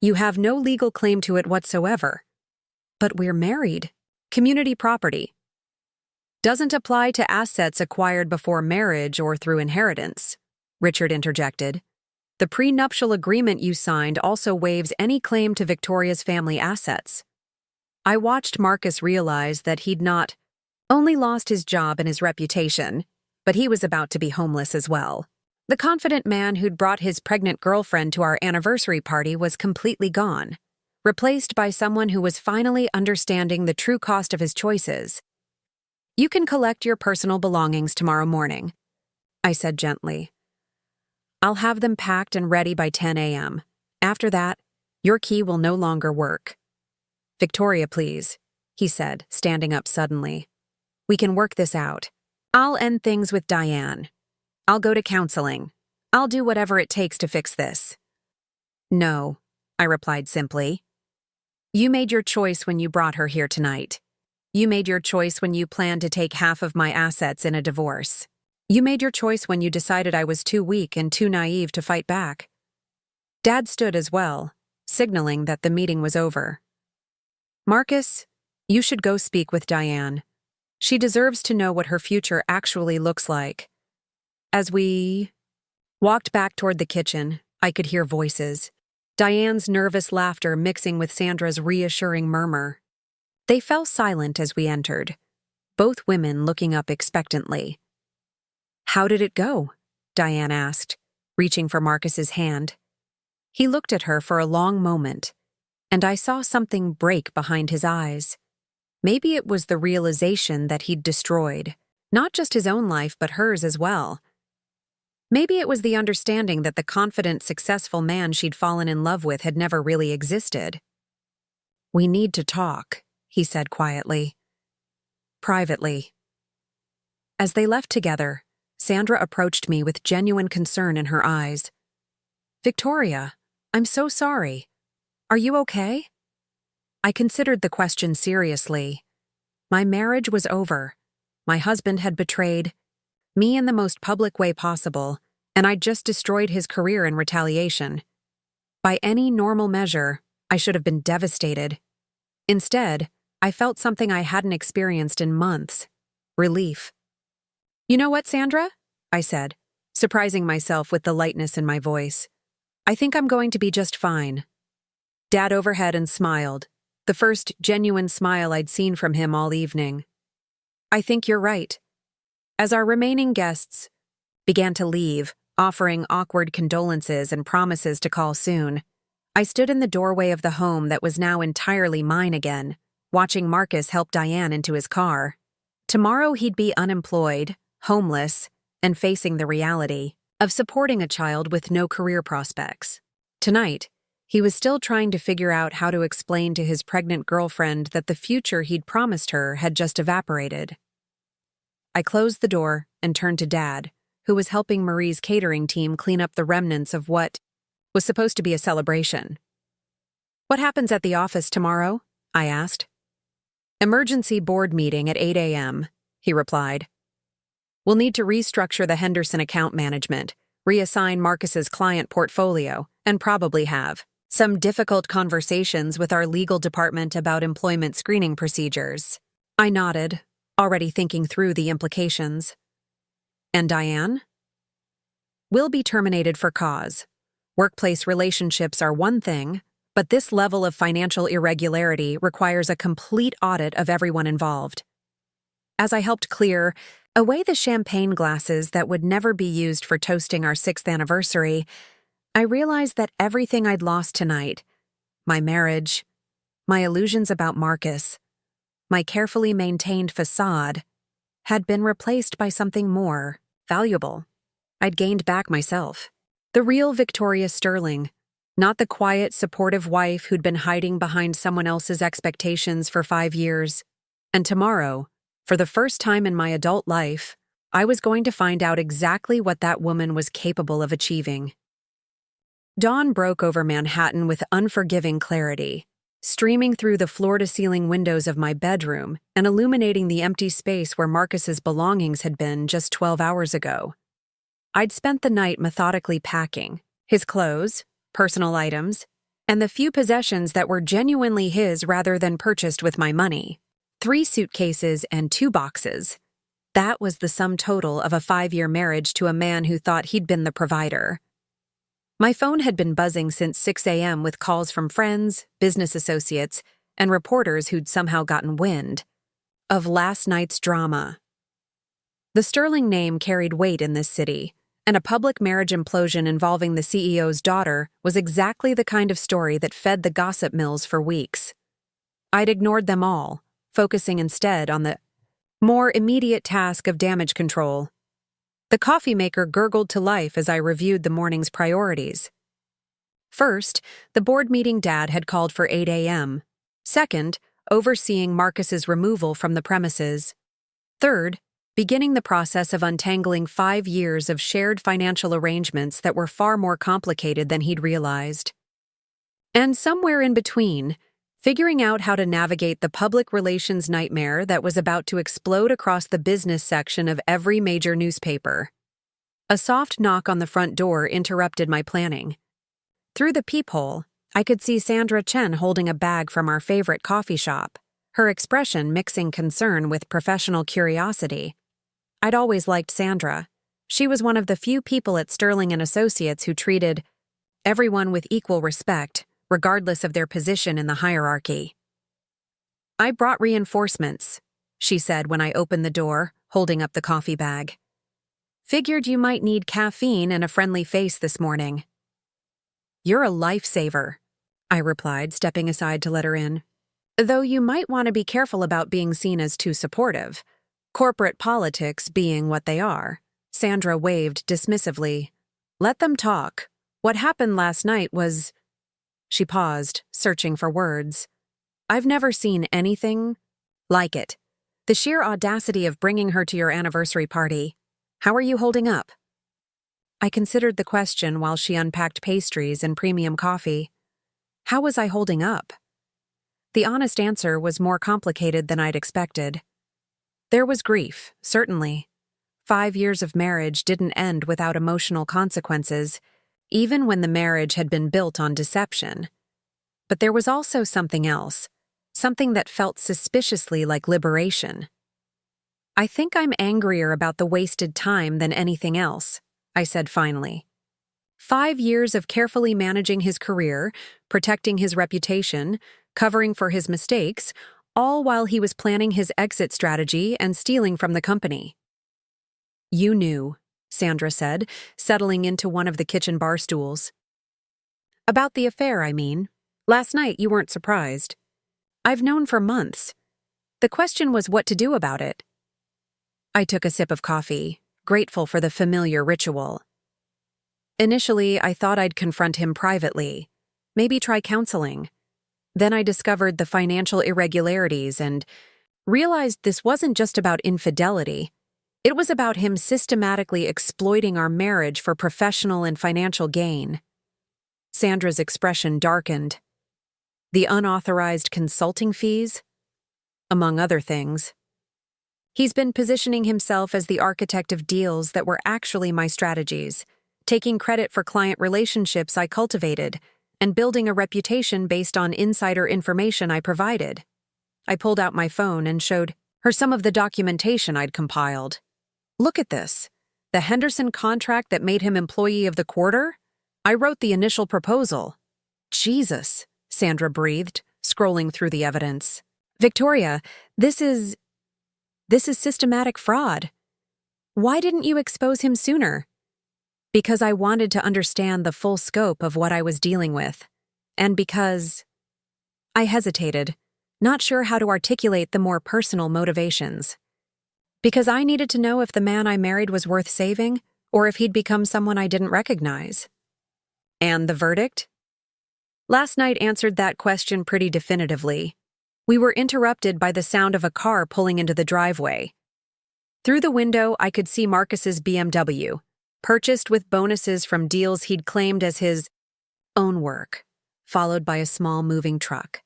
You have no legal claim to it whatsoever. But we're married. Community property. Doesn't apply to assets acquired before marriage or through inheritance, Richard interjected. The prenuptial agreement you signed also waives any claim to Victoria's family assets. I watched Marcus realize that he'd not only lost his job and his reputation, but he was about to be homeless as well. The confident man who'd brought his pregnant girlfriend to our anniversary party was completely gone, replaced by someone who was finally understanding the true cost of his choices. You can collect your personal belongings tomorrow morning, I said gently. I'll have them packed and ready by 10 a.m. After that, your key will no longer work. Victoria, please, he said, standing up suddenly. We can work this out. I'll end things with Diane. I'll go to counseling. I'll do whatever it takes to fix this. No, I replied simply. You made your choice when you brought her here tonight. You made your choice when you planned to take half of my assets in a divorce. You made your choice when you decided I was too weak and too naive to fight back. Dad stood as well, signaling that the meeting was over. Marcus, you should go speak with Diane. She deserves to know what her future actually looks like. As we walked back toward the kitchen, I could hear voices, Diane's nervous laughter mixing with Sandra's reassuring murmur. They fell silent as we entered, both women looking up expectantly. How did it go? Diane asked, reaching for Marcus's hand. He looked at her for a long moment, and I saw something break behind his eyes. Maybe it was the realization that he'd destroyed, not just his own life but hers as well. Maybe it was the understanding that the confident, successful man she'd fallen in love with had never really existed. We need to talk, he said quietly. Privately. As they left together, Sandra approached me with genuine concern in her eyes. Victoria, I'm so sorry. Are you okay? I considered the question seriously. My marriage was over. My husband had betrayed me in the most public way possible, and I'd just destroyed his career in retaliation. By any normal measure, I should have been devastated. Instead, I felt something I hadn't experienced in months. Relief. You know what, Sandra? I said, surprising myself with the lightness in my voice. I think I'm going to be just fine. Dad overhead and smiled, the first genuine smile I'd seen from him all evening. I think you're right. As our remaining guests began to leave, offering awkward condolences and promises to call soon, I stood in the doorway of the home that was now entirely mine again, watching Marcus help Diane into his car. Tomorrow he'd be unemployed, homeless, and facing the reality of supporting a child with no career prospects. Tonight, he was still trying to figure out how to explain to his pregnant girlfriend that the future he'd promised her had just evaporated. I closed the door and turned to Dad, who was helping Marie's catering team clean up the remnants of what was supposed to be a celebration. What happens at the office tomorrow? I asked. Emergency board meeting at 8 a.m., he replied. We'll need to restructure the Henderson account management, reassign Marcus's client portfolio, and probably have some difficult conversations with our legal department about employment screening procedures. I nodded, already thinking through the implications. And Diane? Will be terminated for cause. Workplace relationships are one thing, but this level of financial irregularity requires a complete audit of everyone involved. As I helped clear away the champagne glasses that would never be used for toasting our 6th anniversary, I realized that everything I'd lost tonight, my marriage, my illusions about Marcus, my carefully maintained facade, had been replaced by something more valuable. I'd gained back myself. The real Victoria Sterling, not the quiet, supportive wife who'd been hiding behind someone else's expectations for 5 years. And tomorrow, for the first time in my adult life, I was going to find out exactly what that woman was capable of achieving. Dawn broke over Manhattan with unforgiving clarity, streaming through the floor-to-ceiling windows of my bedroom and illuminating the empty space where Marcus's belongings had been just 12 hours ago. I'd spent the night methodically packing his clothes, personal items, and the few possessions that were genuinely his rather than purchased with my money. 3 suitcases and 2 boxes. That was the sum total of a 5-year marriage to a man who thought he'd been the provider. My phone had been buzzing since 6 a.m. with calls from friends, business associates, and reporters who'd somehow gotten wind of last night's drama. The Sterling name carried weight in this city, and a public marriage implosion involving the CEO's daughter was exactly the kind of story that fed the gossip mills for weeks. I'd ignored them all, focusing instead on the more immediate task of damage control. The coffee maker gurgled to life as I reviewed the morning's priorities. First, the board meeting Dad had called for 8 a.m. Second, overseeing Marcus's removal from the premises. Third, beginning the process of untangling 5 years of shared financial arrangements that were far more complicated than he'd realized. And somewhere in between, figuring out how to navigate the public relations nightmare that was about to explode across the business section of every major newspaper. A soft knock on the front door interrupted my planning. Through the peephole, I could see Sandra Chen holding a bag from our favorite coffee shop, her expression mixing concern with professional curiosity. I'd always liked Sandra. She was one of the few people at Sterling & Associates who treated everyone with equal respect, regardless of their position in the hierarchy. "I brought reinforcements," she said when I opened the door, holding up the coffee bag. "Figured you might need caffeine and a friendly face this morning." "You're a lifesaver," I replied, stepping aside to let her in. "Though you might want to be careful about being seen as too supportive. Corporate politics being what they are." Sandra waved dismissively. "Let them talk. What happened last night was—" She paused, searching for words. "I've never seen anything like it. The sheer audacity of bringing her to your anniversary party. How are you holding up?" I considered the question while she unpacked pastries and premium coffee. How was I holding up? The honest answer was more complicated than I'd expected. There was grief, certainly. 5 years of marriage didn't end without emotional consequences, even when the marriage had been built on deception. But there was also something else, something that felt suspiciously like liberation. "I think I'm angrier about the wasted time than anything else," I said finally. 5 years of carefully managing his career, protecting his reputation, covering for his mistakes, all while he was planning his exit strategy and stealing from the company. "You knew," Sandra said, settling into one of the kitchen bar stools. "About the affair, I mean. Last night you weren't surprised. I've known for months. The question was what to do about it." I took a sip of coffee, grateful for the familiar ritual. Initially, I thought I'd confront him privately, maybe try counseling. Then I discovered the financial irregularities and realized this wasn't just about infidelity. It was about him systematically exploiting our marriage for professional and financial gain. Sandra's expression darkened. The unauthorized consulting fees? Among other things. He's been positioning himself as the architect of deals that were actually my strategies, taking credit for client relationships I cultivated, and building a reputation based on insider information I provided. I pulled out my phone and showed her some of the documentation I'd compiled. "Look at this. The Henderson contract that made him Employee of the Quarter? I wrote the initial proposal." "Jesus," Sandra breathed, scrolling through the evidence. "Victoria, this is systematic fraud. Why didn't you expose him sooner?" "Because I wanted to understand the full scope of what I was dealing with. And because—" I hesitated, not sure how to articulate the more personal motivations. "Because I needed to know if the man I married was worth saving, or if he'd become someone I didn't recognize." "And the verdict?" Last night answered that question pretty definitively. We were interrupted by the sound of a car pulling into the driveway. Through the window, I could see Marcus's BMW, purchased with bonuses from deals he'd claimed as his own work, followed by a small moving truck.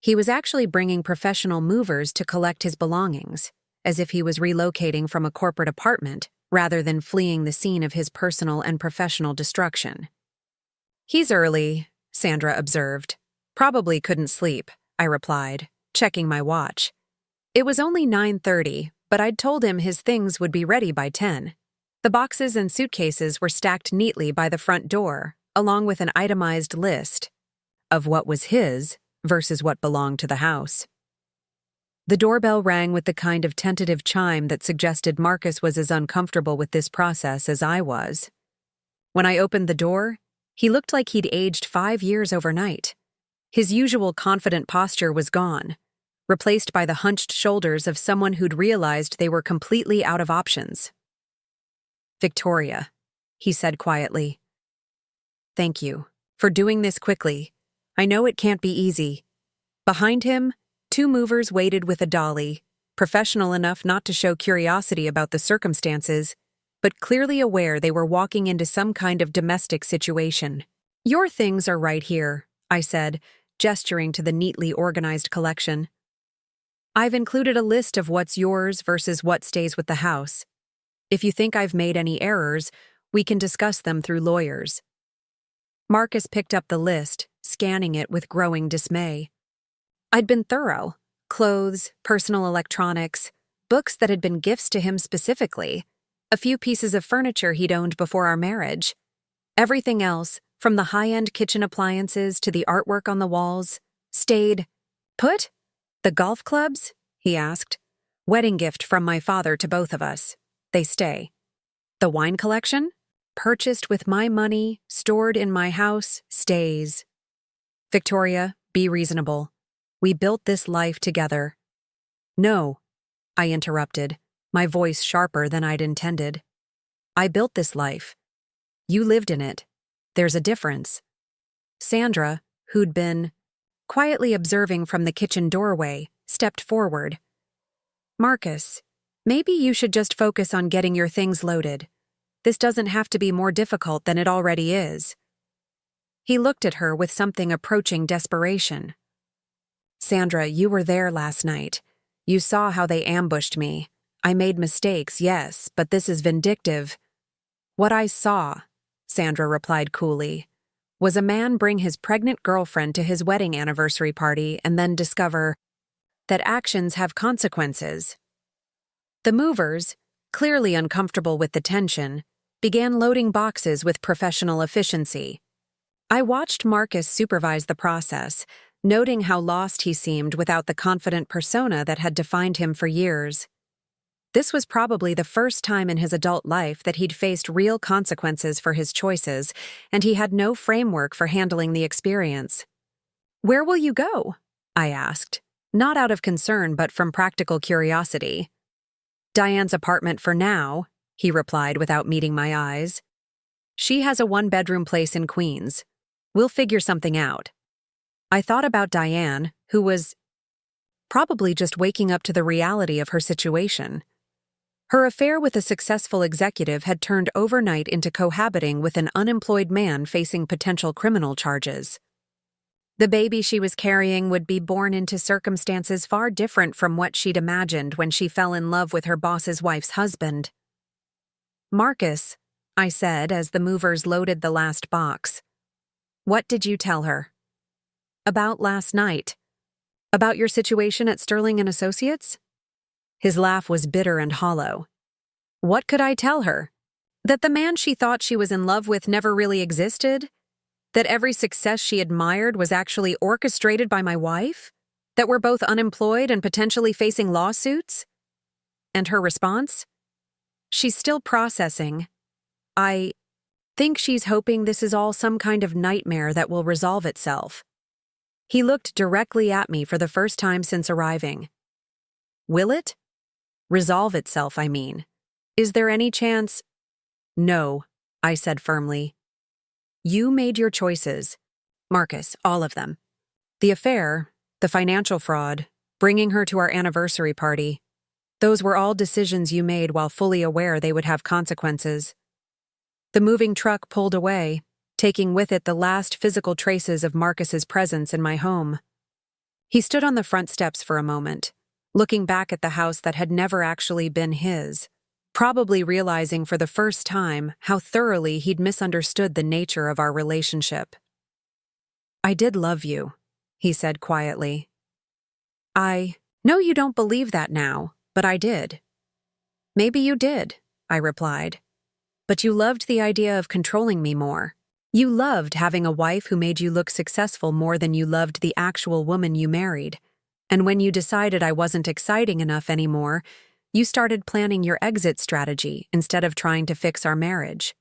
He was actually bringing professional movers to collect his belongings, as if he was relocating from a corporate apartment rather than fleeing the scene of his personal and professional destruction. "He's early," Sandra observed. "Probably couldn't sleep," I replied, checking my watch. It was only 9:30, but I'd told him his things would be ready by 10. The boxes and suitcases were stacked neatly by the front door, along with an itemized list of what was his versus what belonged to the house. The doorbell rang with the kind of tentative chime that suggested Marcus was as uncomfortable with this process as I was. When I opened the door, he looked like he'd aged 5 years overnight. His usual confident posture was gone, replaced by the hunched shoulders of someone who'd realized they were completely out of options. "Victoria," he said quietly. "Thank you for doing this quickly. I know it can't be easy." Behind him, 2 movers waited with a dolly, professional enough not to show curiosity about the circumstances, but clearly aware they were walking into some kind of domestic situation. "Your things are right here," I said, gesturing to the neatly organized collection. "I've included a list of what's yours versus what stays with the house. If you think I've made any errors, we can discuss them through lawyers." Marcus picked up the list, scanning it with growing dismay. I'd been thorough. Clothes, personal electronics, books that had been gifts to him specifically, a few pieces of furniture he'd owned before our marriage. Everything else, from the high-end kitchen appliances to the artwork on the walls, stayed put. "The golf clubs?" he asked. "Wedding gift from my father to both of us. They stay." "The wine collection?" "Purchased with my money, stored in my house, stays." "Victoria, be reasonable. We built this life together." "No," I interrupted, my voice sharper than I'd intended. "I built this life. You lived in it. There's a difference." Sandra, who'd been quietly observing from the kitchen doorway, stepped forward. "Marcus, maybe you should just focus on getting your things loaded. This doesn't have to be more difficult than it already is." He looked at her with something approaching desperation. "Sandra, you were there last night. You saw how they ambushed me. I made mistakes, yes, but this is vindictive." "What I saw," Sandra replied coolly, "was a man bring his pregnant girlfriend to his wedding anniversary party and then discover that actions have consequences." The movers, clearly uncomfortable with the tension, began loading boxes with professional efficiency. I watched Marcus supervise the process, noting how lost he seemed without the confident persona that had defined him for years. This was probably the first time in his adult life that he'd faced real consequences for his choices, and he had no framework for handling the experience. "Where will you go?" I asked, not out of concern but from practical curiosity. "Diane's apartment for now," he replied without meeting my eyes. "She has a 1-bedroom place in Queens. We'll figure something out." I thought about Diane, who was probably just waking up to the reality of her situation. Her affair with a successful executive had turned overnight into cohabiting with an unemployed man facing potential criminal charges. The baby she was carrying would be born into circumstances far different from what she'd imagined when she fell in love with her boss's wife's husband. "Marcus," I said as the movers loaded the last box, "what did you tell her?" "About last night. About your situation at Sterling and Associates?" His laugh was bitter and hollow. "What could I tell her? That the man she thought she was in love with never really existed? That every success she admired was actually orchestrated by my wife? That we're both unemployed and potentially facing lawsuits?" And her response? "She's still processing. I think she's hoping this is all some kind of nightmare that will resolve itself." He looked directly at me for the first time since arriving. "Will it? Resolve itself, I mean. Is there any chance?" "No," I said firmly. "You made your choices. Marcus, all of them. The affair, the financial fraud, bringing her to our anniversary party. Those were all decisions you made while fully aware they would have consequences. The moving truck pulled away, taking with it the last physical traces of Marcus's presence in my home. He stood on the front steps for a moment, looking back at the house that had never actually been his, probably realizing for the first time how thoroughly he'd misunderstood the nature of our relationship. "I did love you," he said quietly. "I know you don't believe that now, but I did." "Maybe you did," I replied. "But you loved the idea of controlling me more. You loved having a wife who made you look successful more than you loved the actual woman you married. And when you decided I wasn't exciting enough anymore, you started planning your exit strategy instead of trying to fix our marriage."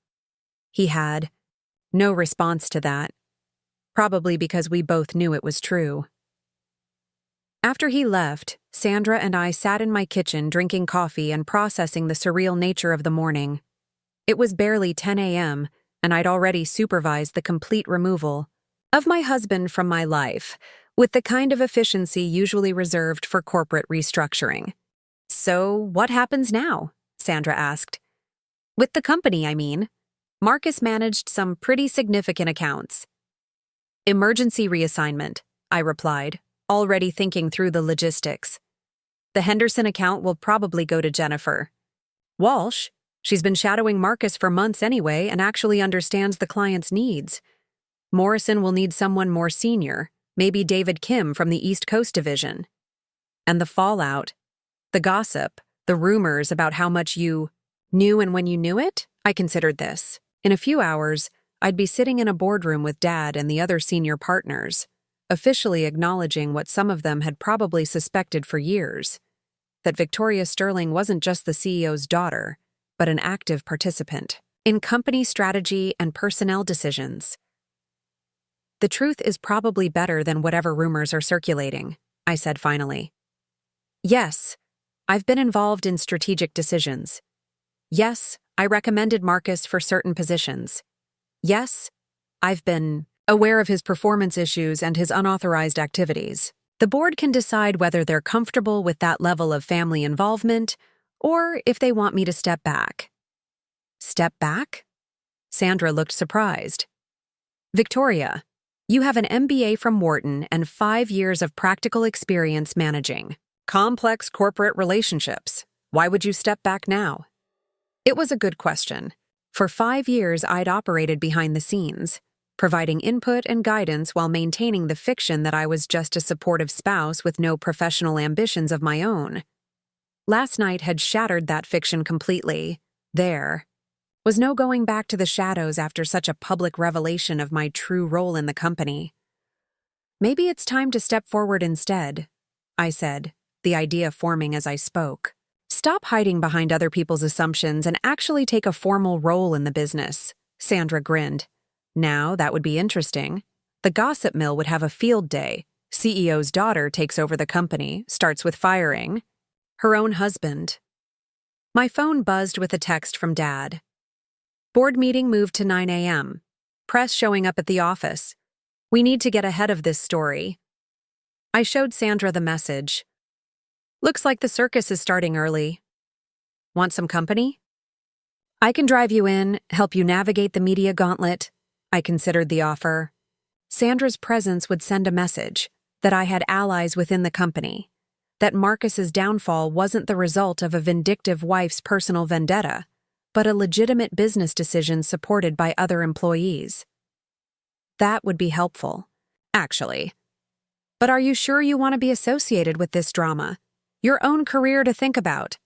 He had no response to that, probably because we both knew it was true. After he left, Sandra and I sat in my kitchen drinking coffee and processing the surreal nature of the morning. It was barely 10 a.m., and I'd already supervised the complete removal of my husband from my life, with the kind of efficiency usually reserved for corporate restructuring. "So, what happens now?" Sandra asked. "With the company, I mean. Marcus managed some pretty significant accounts." "Emergency reassignment," I replied, already thinking through the logistics. "The Henderson account will probably go to Jennifer Walsh. She's been shadowing Marcus for months anyway and actually understands the client's needs. Morrison will need someone more senior, maybe David Kim from the East Coast Division. And the fallout, the gossip, the rumors about how much you knew and when you knew it? I considered this. In a few hours, I'd be sitting in a boardroom with Dad and the other senior partners, officially acknowledging what some of them had probably suspected for years, that Victoria Sterling wasn't just the CEO's daughter, but an active participant in company strategy and personnel decisions. "The truth is probably better than whatever rumors are circulating," I said finally. "Yes, I've been involved in strategic decisions. Yes, I recommended Marcus for certain positions. Yes, I've been aware of his performance issues and his unauthorized activities. The board can decide whether they're comfortable with that level of family involvement or if they want me to step back." "Step back?" Sandra looked surprised. "Victoria, you have an MBA from Wharton and 5 years of practical experience managing complex corporate relationships. Why would you step back now?" It was a good question. For 5 years, I'd operated behind the scenes, providing input and guidance while maintaining the fiction that I was just a supportive spouse with no professional ambitions of my own. Last night had shattered that fiction completely. There was no going back to the shadows after such a public revelation of my true role in the company. "Maybe it's time to step forward instead," I said, the idea forming as I spoke. "Stop hiding behind other people's assumptions and actually take a formal role in the business." Sandra grinned. "Now, that would be interesting. The gossip mill would have a field day. CEO's daughter takes over the company, starts with firing her own husband." My phone buzzed with a text from Dad. "Board meeting moved to 9 a.m. Press showing up at the office. We need to get ahead of this story." I showed Sandra the message. "Looks like the circus is starting early. Want some company?" "I can drive you in, help you navigate the media gauntlet." I considered the offer. Sandra's presence would send a message that I had allies within the company, that Marcus's downfall wasn't the result of a vindictive wife's personal vendetta, but a legitimate business decision supported by other employees. That would be helpful, actually. "But are you sure you want to be associated with this drama? Your own career to think about."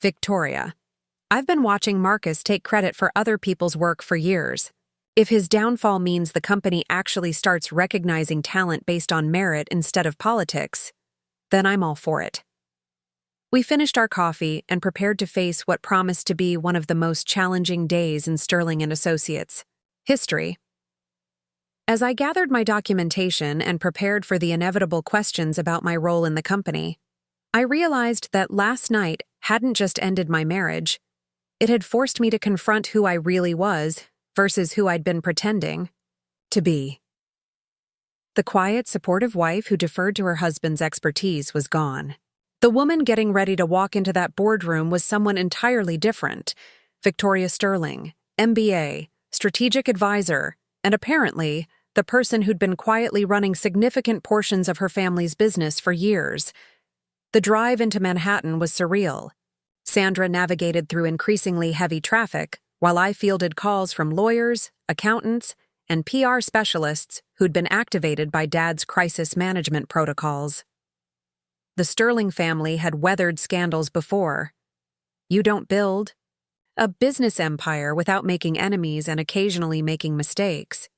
"Victoria, I've been watching Marcus take credit for other people's work for years. If his downfall means the company actually starts recognizing talent based on merit instead of politics, then I'm all for it." We finished our coffee and prepared to face what promised to be one of the most challenging days in Sterling and Associates history. As I gathered my documentation and prepared for the inevitable questions about my role in the company, I realized that last night hadn't just ended my marriage, it had forced me to confront who I really was versus who I'd been pretending to be. The quiet, supportive wife who deferred to her husband's expertise was gone. The woman getting ready to walk into that boardroom was someone entirely different. Victoria Sterling, MBA, strategic advisor, and apparently the person who'd been quietly running significant portions of her family's business for years. The drive into Manhattan was surreal. Sandra navigated through increasingly heavy traffic, while I fielded calls from lawyers, accountants, and PR specialists who'd been activated by Dad's crisis management protocols. The Sterling family had weathered scandals before. You don't build a business empire without making enemies and occasionally making mistakes.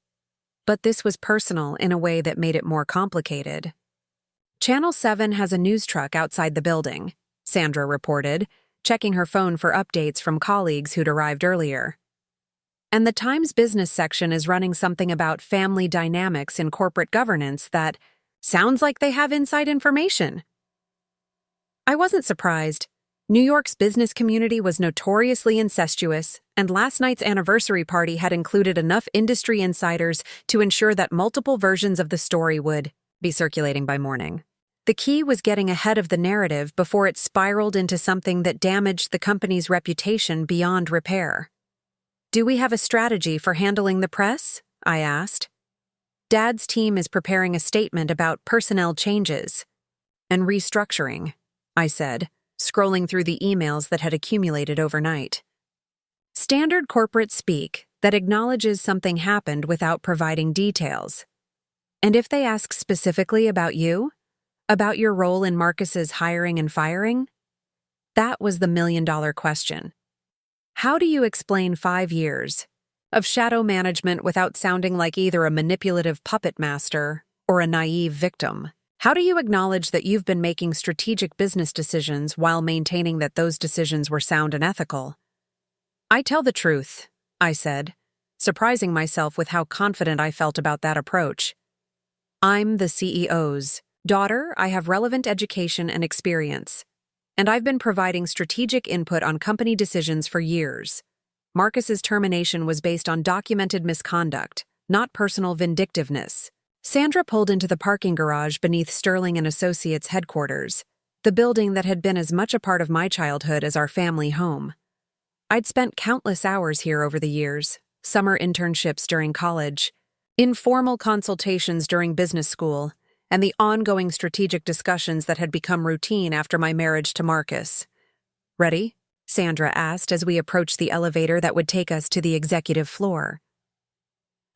But this was personal in a way that made it more complicated. Channel 7 has a news truck outside the building, Sandra reported, checking her phone for updates from colleagues who'd arrived earlier. And the Times business section is running something about family dynamics in corporate governance that sounds like they have inside information. I wasn't surprised. New York's business community was notoriously incestuous, and last night's anniversary party had included enough industry insiders to ensure that multiple versions of the story would be circulating by morning. The key was getting ahead of the narrative before it spiraled into something that damaged the company's reputation beyond repair. "Do we have a strategy for handling the press?" I asked. "Dad's team is preparing a statement about personnel changes and restructuring," I said, scrolling through the emails that had accumulated overnight. Standard corporate speak that acknowledges something happened without providing details. And if they ask specifically about you, about your role in Marcus's hiring and firing? That was the million-dollar question. How do you explain 5 years of shadow management without sounding like either a manipulative puppet master or a naive victim? How do you acknowledge that you've been making strategic business decisions while maintaining that those decisions were sound and ethical? "I tell the truth," I said, surprising myself with how confident I felt about that approach. "I'm the CEO's daughter. I have relevant education and experience, and I've been providing strategic input on company decisions for years. Marcus's termination was based on documented misconduct, not personal vindictiveness." Sandra pulled into the parking garage beneath Sterling and Associates headquarters, the building that had been as much a part of my childhood as our family home. I'd spent countless hours here over the years, summer internships during college, informal consultations during business school, and the ongoing strategic discussions that had become routine after my marriage to Marcus. "Ready?" Sandra asked as we approached the elevator that would take us to the executive floor.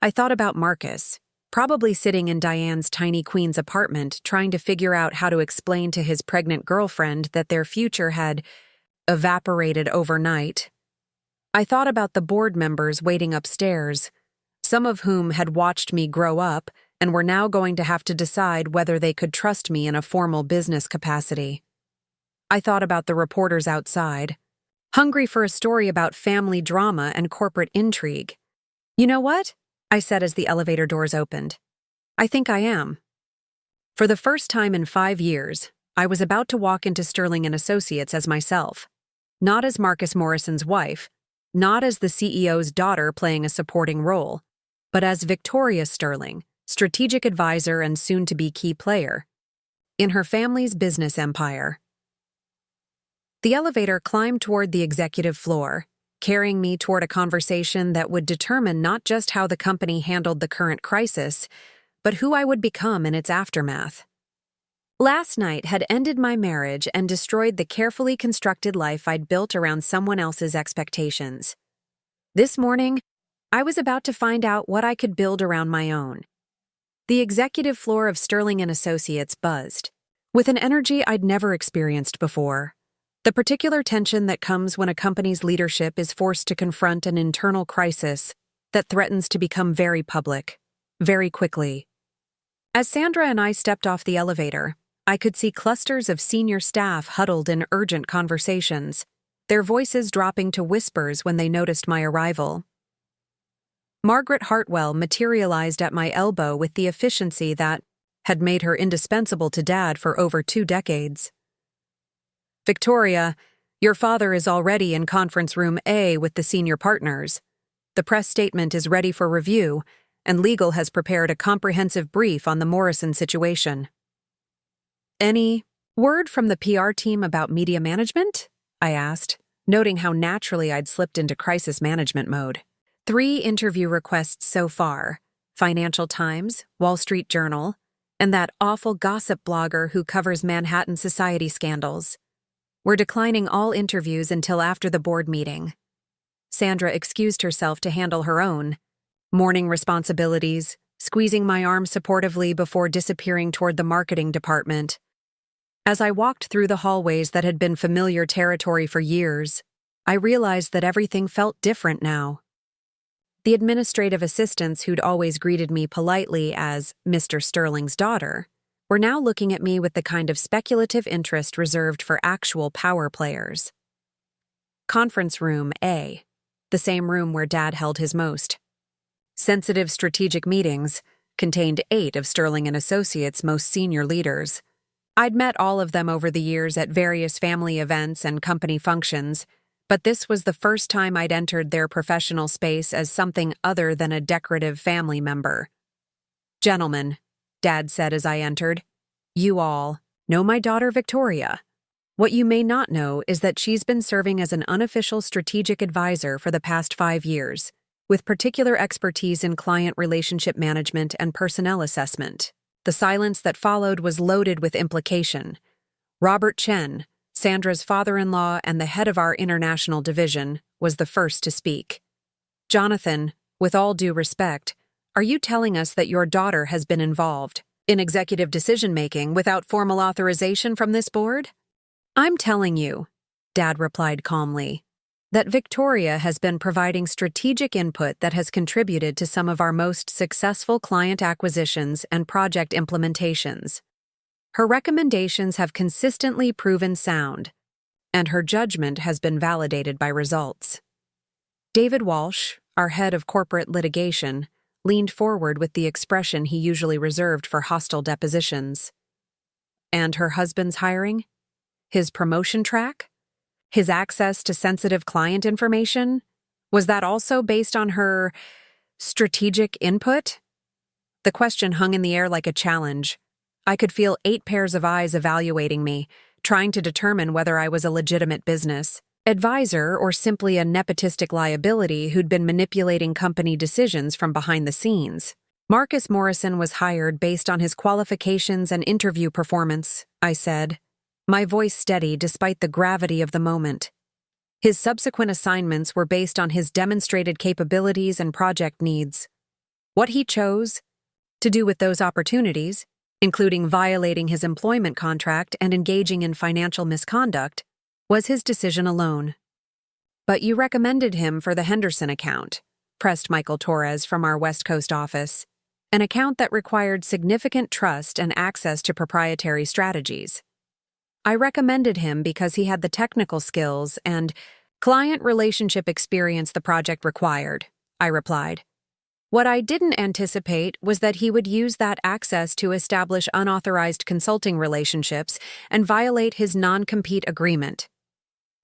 I thought about Marcus, probably sitting in Diane's tiny queen's apartment trying to figure out how to explain to his pregnant girlfriend that their future had evaporated overnight. I thought about the board members waiting upstairs, some of whom had watched me grow up and were now going to have to decide whether they could trust me in a formal business capacity. I thought about the reporters outside, hungry for a story about family drama and corporate intrigue. "You know what?" I said as the elevator doors opened. "I think I am." For the first time in 5 years, I was about to walk into Sterling and Associates as myself, not as Marcus Morrison's wife, not as the CEO's daughter playing a supporting role, but as Victoria Sterling, strategic advisor and soon-to-be key player in her family's business empire. The elevator climbed toward the executive floor, carrying me toward a conversation that would determine not just how the company handled the current crisis, but who I would become in its aftermath. Last night had ended my marriage and destroyed the carefully constructed life I'd built around someone else's expectations. This morning, I was about to find out what I could build around my own. The executive floor of Sterling and Associates buzzed, with an energy I'd never experienced before. The particular tension that comes when a company's leadership is forced to confront an internal crisis that threatens to become very public, very quickly. As Sandra and I stepped off the elevator, I could see clusters of senior staff huddled in urgent conversations, their voices dropping to whispers when they noticed my arrival. Margaret Hartwell materialized at my elbow with the efficiency that had made her indispensable to Dad for over 2 decades. "Victoria, your father is already in conference room A with the senior partners. The press statement is ready for review, and legal has prepared a comprehensive brief on the Morrison situation." "Any Word from the PR team about media management? I asked, noting how naturally I'd slipped into crisis management mode. 3 interview requests so far: Financial Times, Wall Street Journal, and that awful gossip blogger who covers Manhattan society scandals. We're declining all interviews until after the board meeting. Sandra excused herself to handle her own morning responsibilities, squeezing my arm supportively before disappearing toward the marketing department. As I walked through the hallways that had been familiar territory for years, I realized that everything felt different now. The administrative assistants who'd always greeted me politely as Mr. Sterling's daughter were now looking at me with the kind of speculative interest reserved for actual power players. Conference Room A, the same room where Dad held his most sensitive strategic meetings, contained 8 of Sterling & Associates' most senior leaders. I'd met all of them over the years at various family events and company functions, but this was the first time I'd entered their professional space as something other than a decorative family member. "Gentlemen," Dad said as I entered, "you all know my daughter Victoria. What you may not know is that she's been serving as an unofficial strategic advisor for the past 5 years, with particular expertise in client relationship management and personnel assessment." The silence that followed was loaded with implication. Robert Chen, Sandra's father-in-law and the head of our international division, was the first to speak. "Jonathan, with all due respect, are you telling us that your daughter has been involved in executive decision-making without formal authorization from this board?" "I'm telling you," Dad replied calmly, "that Victoria has been providing strategic input that has contributed to some of our most successful client acquisitions and project implementations. Her recommendations have consistently proven sound, and her judgment has been validated by results." David Walsh, our head of corporate litigation, leaned forward with the expression he usually reserved for hostile depositions. "And her husband's hiring? His promotion track? His access to sensitive client information? Was that also based on her strategic input?" The question hung in the air like a challenge. I could feel 8 pairs of eyes evaluating me, trying to determine whether I was a legitimate business advisor or simply a nepotistic liability who'd been manipulating company decisions from behind the scenes. "Marcus Morrison was hired based on his qualifications and interview performance," I said, my voice steady despite the gravity of the moment. "His subsequent assignments were based on his demonstrated capabilities and project needs. What he chose to do with those opportunities, including violating his employment contract and engaging in financial misconduct, was his decision alone." "But you recommended him for the Henderson account," pressed Michael Torres from our West Coast office, "an account that required significant trust and access to proprietary strategies." "I recommended him because he had the technical skills and client relationship experience the project required," I replied. "What I didn't anticipate was that he would use that access to establish unauthorized consulting relationships and violate his non-compete agreement."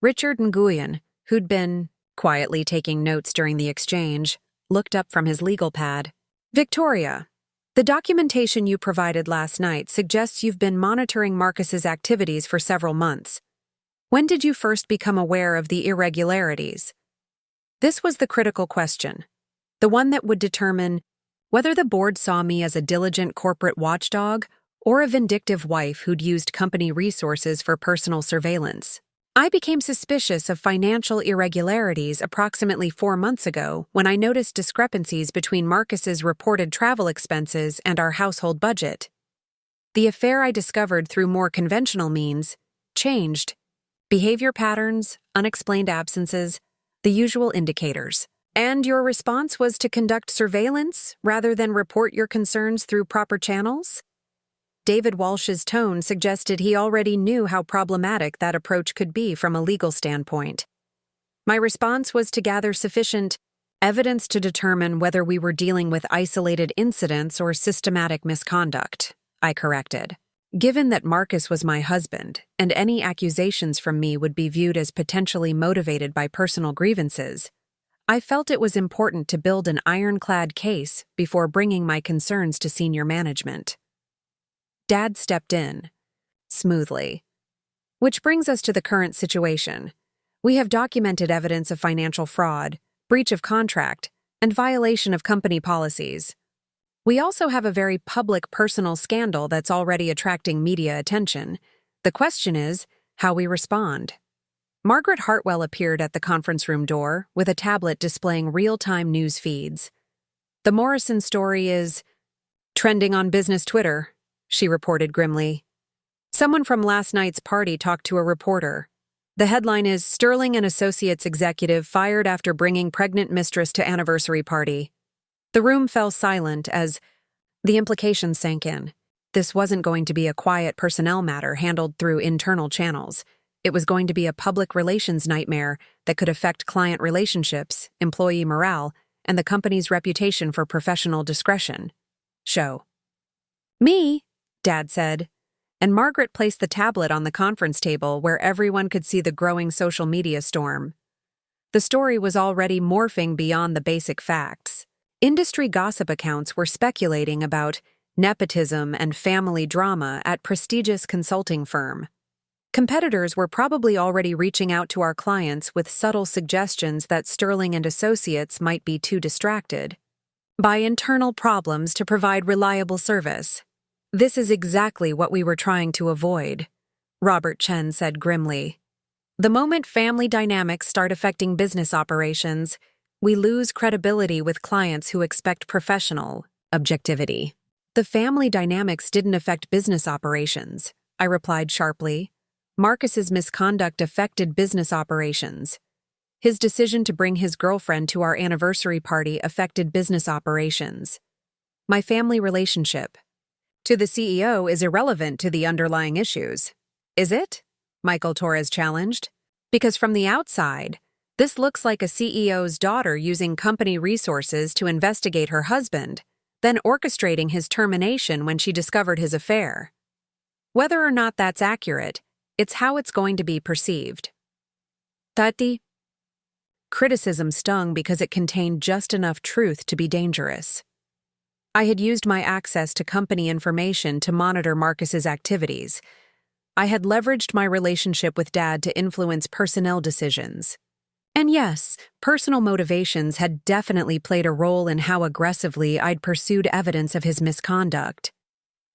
Richard Nguyen, who'd been quietly taking notes during the exchange, looked up from his legal pad. "Victoria, the documentation you provided last night suggests you've been monitoring Marcus's activities for several months. When did you first become aware of the irregularities?" This was the critical question, the one that would determine whether the board saw me as a diligent corporate watchdog or a vindictive wife who'd used company resources for personal surveillance. "I became suspicious of financial irregularities approximately 4 months ago when I noticed discrepancies between Marcus's reported travel expenses and our household budget. The affair I discovered through more conventional means changed. Behavior patterns, unexplained absences, the usual indicators. And your response was to conduct surveillance rather than report your concerns through proper channels?" David Walsh's tone suggested he already knew how problematic that approach could be from a legal standpoint. "My response was to gather sufficient evidence to determine whether we were dealing with isolated incidents or systematic misconduct," I corrected. Given that Marcus was my husband, and any accusations from me would be viewed as potentially motivated by personal grievances, I felt it was important to build an ironclad case before bringing my concerns to senior management. Dad stepped in, smoothly. Which brings us to the current situation. We have documented evidence of financial fraud, breach of contract, and violation of company policies. We also have a very public personal scandal that's already attracting media attention. The question is how we respond. Margaret Hartwell appeared at the conference room door with a tablet displaying real-time news feeds. The Morrison story is trending on business Twitter, she reported grimly. Someone from last night's party talked to a reporter. The headline is Sterling and Associates executive fired after bringing pregnant mistress to anniversary party. The room fell silent as the implications sank in. This wasn't going to be a quiet personnel matter handled through internal channels. It was going to be a public relations nightmare that could affect client relationships, employee morale, and the company's reputation for professional discretion. Show. Me, Dad said, and Margaret placed the tablet on the conference table where everyone could see the growing social media storm. The story was already morphing beyond the basic facts. Industry gossip accounts were speculating about nepotism and family drama at prestigious consulting firm. Competitors were probably already reaching out to our clients with subtle suggestions that Sterling and Associates might be too distracted by internal problems to provide reliable service. This is exactly what we were trying to avoid, Robert Chen said grimly. The moment family dynamics start affecting business operations, we lose credibility with clients who expect professional objectivity. The family dynamics didn't affect business operations, I replied sharply. Marcus's misconduct affected business operations. His decision to bring his girlfriend to our anniversary party affected business operations. My family relationship to the CEO is irrelevant to the underlying issues. Is it? Michael Torres challenged. Because from the outside, this looks like a CEO's daughter using company resources to investigate her husband, then orchestrating his termination when she discovered his affair. Whether or not that's accurate, it's how it's going to be perceived. Tati. Criticism stung because it contained just enough truth to be dangerous. I had used my access to company information to monitor Marcus's activities. I had leveraged my relationship with Dad to influence personnel decisions. And yes, personal motivations had definitely played a role in how aggressively I'd pursued evidence of his misconduct.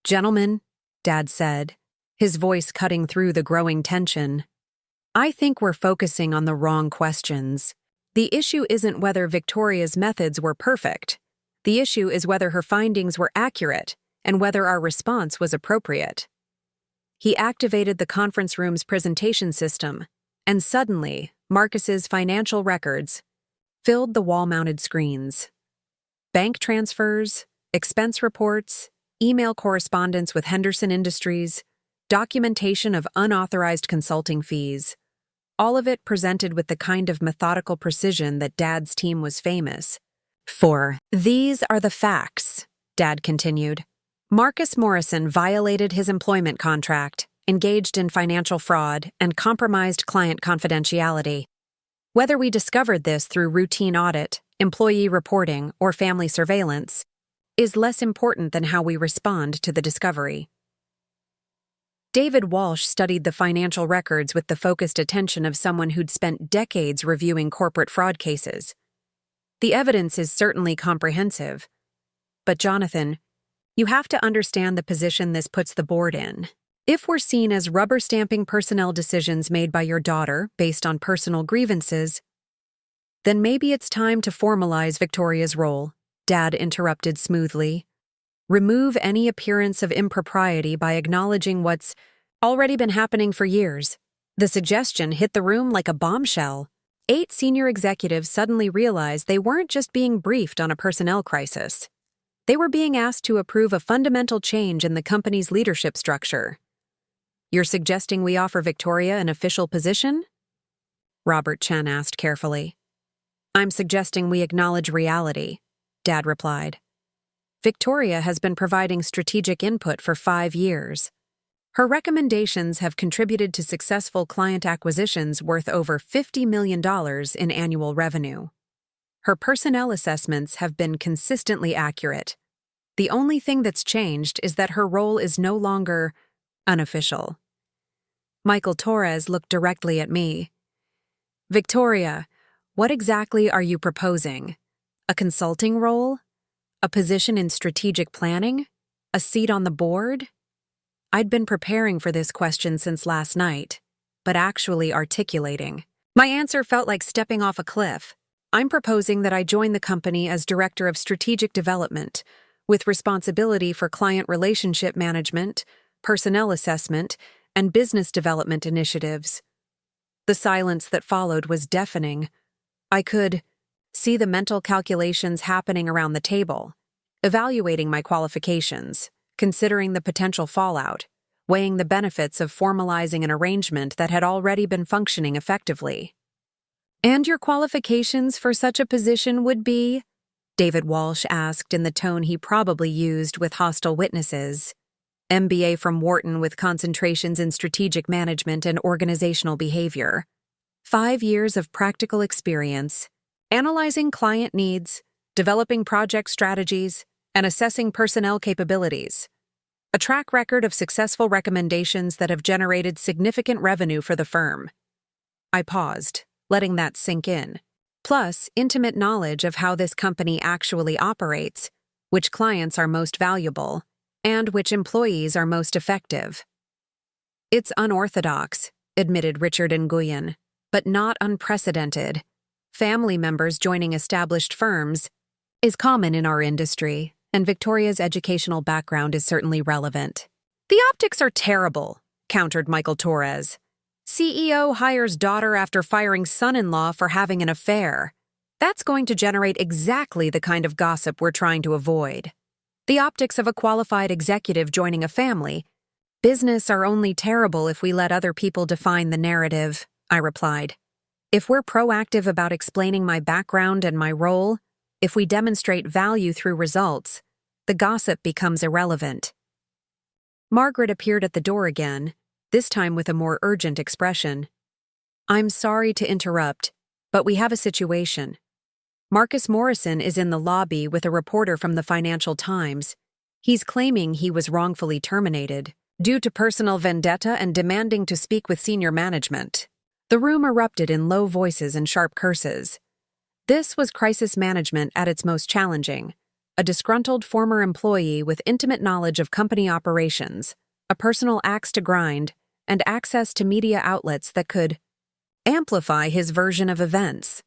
Gentlemen, Dad said, his voice cutting through the growing tension. I think we're focusing on the wrong questions. The issue isn't whether Victoria's methods were perfect. The issue is whether her findings were accurate and whether our response was appropriate. He activated the conference room's presentation system, and suddenly, Marcus's financial records filled the wall-mounted screens. Bank transfers, expense reports, email correspondence with Henderson Industries, documentation of unauthorized consulting fees, all of it presented with the kind of methodical precision that Dad's team was famous for. These are the facts, Dad continued. Marcus Morrison violated his employment contract, engaged in financial fraud, and compromised client confidentiality. Whether we discovered this through routine audit, employee reporting, or family surveillance is less important than how we respond to the discovery. David Walsh studied the financial records with the focused attention of someone who'd spent decades reviewing corporate fraud cases. The evidence is certainly comprehensive. But Jonathan, you have to understand the position this puts the board in. If we're seen as rubber-stamping personnel decisions made by your daughter based on personal grievances, then maybe it's time to formalize Victoria's role, Dad interrupted smoothly. Remove any appearance of impropriety by acknowledging what's already been happening for years. The suggestion hit the room like a bombshell. 8 senior executives suddenly realized they weren't just being briefed on a personnel crisis. They were being asked to approve a fundamental change in the company's leadership structure. You're suggesting we offer Victoria an official position? Robert Chen asked carefully. I'm suggesting we acknowledge reality, Dad replied. Victoria has been providing strategic input for 5 years. Her recommendations have contributed to successful client acquisitions worth over $50 million in annual revenue. Her personnel assessments have been consistently accurate. The only thing that's changed is that her role is no longer unofficial. Michael Torres looked directly at me. Victoria, what exactly are you proposing? A consulting role? A position in strategic planning? A seat on the board? I'd been preparing for this question since last night, but actually articulating. My answer felt like stepping off a cliff. I'm proposing that I join the company as Director of Strategic Development, with responsibility for client relationship management, personnel assessment, and business development initiatives. The silence that followed was deafening. I could see the mental calculations happening around the table, evaluating my qualifications, considering the potential fallout, weighing the benefits of formalizing an arrangement that had already been functioning effectively. And your qualifications for such a position would be? David Walsh asked in the tone he probably used with hostile witnesses. MBA from Wharton with concentrations in strategic management and organizational behavior. 5 years of practical experience, analyzing client needs, developing project strategies, and assessing personnel capabilities. A track record of successful recommendations that have generated significant revenue for the firm. I paused, letting that sink in. Plus, intimate knowledge of how this company actually operates, which clients are most valuable, and which employees are most effective. It's unorthodox, admitted Richard Nguyen, but not unprecedented. Family members joining established firms is common in our industry, and Victoria's educational background is certainly relevant. The optics are terrible, countered Michael Torres. CEO hires daughter after firing son-in-law for having an affair. That's going to generate exactly the kind of gossip we're trying to avoid. The optics of a qualified executive joining a family. Business are only terrible if we let other people define the narrative, I replied. If we're proactive about explaining my background and my role, if we demonstrate value through results, the gossip becomes irrelevant. Margaret appeared at the door again, this time with a more urgent expression. I'm sorry to interrupt, but we have a situation. Marcus Morrison is in the lobby with a reporter from the Financial Times. He's claiming he was wrongfully terminated due to personal vendetta and demanding to speak with senior management. The room erupted in low voices and sharp curses. This was crisis management at its most challenging. A disgruntled former employee with intimate knowledge of company operations, a personal axe to grind, and access to media outlets that could amplify his version of events.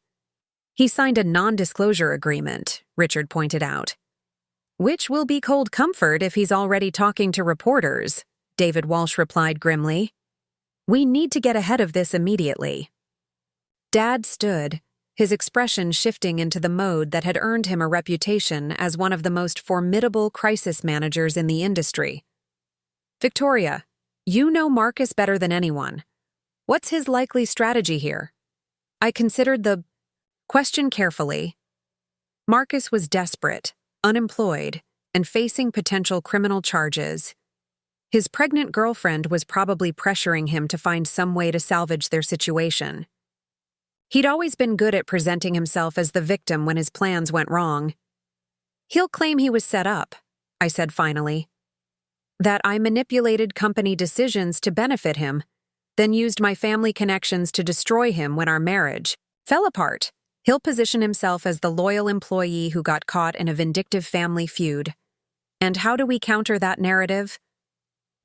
He signed a non-disclosure agreement, Richard pointed out. Which will be cold comfort if he's already talking to reporters, David Walsh replied grimly. We need to get ahead of this immediately. Dad stood, his expression shifting into the mode that had earned him a reputation as one of the most formidable crisis managers in the industry. Victoria, you know Marcus better than anyone. What's his likely strategy here? I considered the question carefully. Marcus was desperate, unemployed, and facing potential criminal charges. His pregnant girlfriend was probably pressuring him to find some way to salvage their situation. He'd always been good at presenting himself as the victim when his plans went wrong. He'll claim he was set up, I said finally. That I manipulated company decisions to benefit him, then used my family connections to destroy him when our marriage fell apart. He'll position himself as the loyal employee who got caught in a vindictive family feud. And how do we counter that narrative?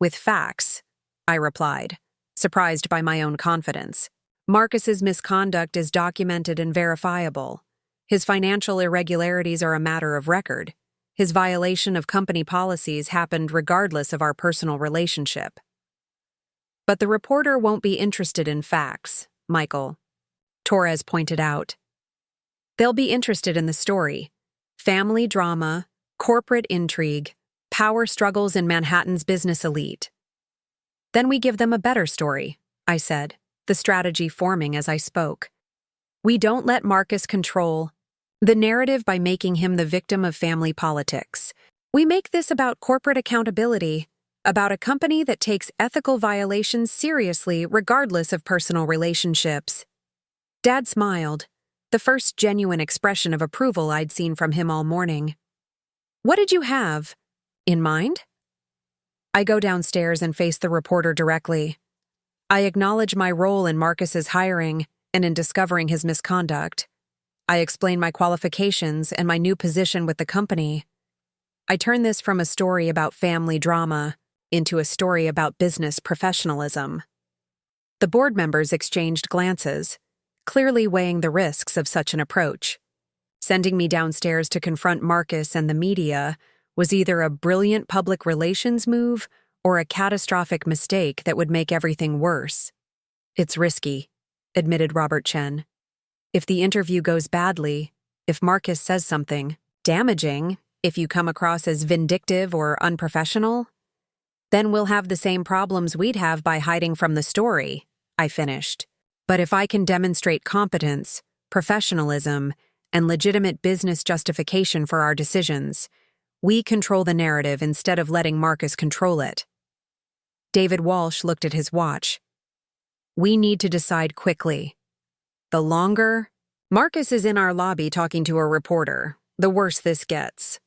With facts, I replied, surprised by my own confidence. Marcus's misconduct is documented and verifiable. His financial irregularities are a matter of record. His violation of company policies happened regardless of our personal relationship. But the reporter won't be interested in facts, Michael, Torres pointed out. They'll be interested in the story. Family drama, corporate intrigue, power struggles in Manhattan's business elite. Then we give them a better story, I said, the strategy forming as I spoke. We don't let Marcus control the narrative by making him the victim of family politics. We make this about corporate accountability, about a company that takes ethical violations seriously regardless of personal relationships. Dad smiled, the first genuine expression of approval I'd seen from him all morning. What did you have in mind? I go downstairs and face the reporter directly. I acknowledge my role in Marcus's hiring and in discovering his misconduct. I explain my qualifications and my new position with the company. I turn this from a story about family drama into a story about business professionalism. The board members exchanged glances, clearly weighing the risks of such an approach. Sending me downstairs to confront Marcus and the media was either a brilliant public relations move or a catastrophic mistake that would make everything worse. It's risky, admitted Robert Chen. If the interview goes badly, if Marcus says something damaging, if you come across as vindictive or unprofessional, then we'll have the same problems we'd have by hiding from the story, I finished. But if I can demonstrate competence, professionalism, and legitimate business justification for our decisions, we control the narrative instead of letting Marcus control it. David Walsh looked at his watch. We need to decide quickly. The longer Marcus is in our lobby talking to a reporter, the worse this gets.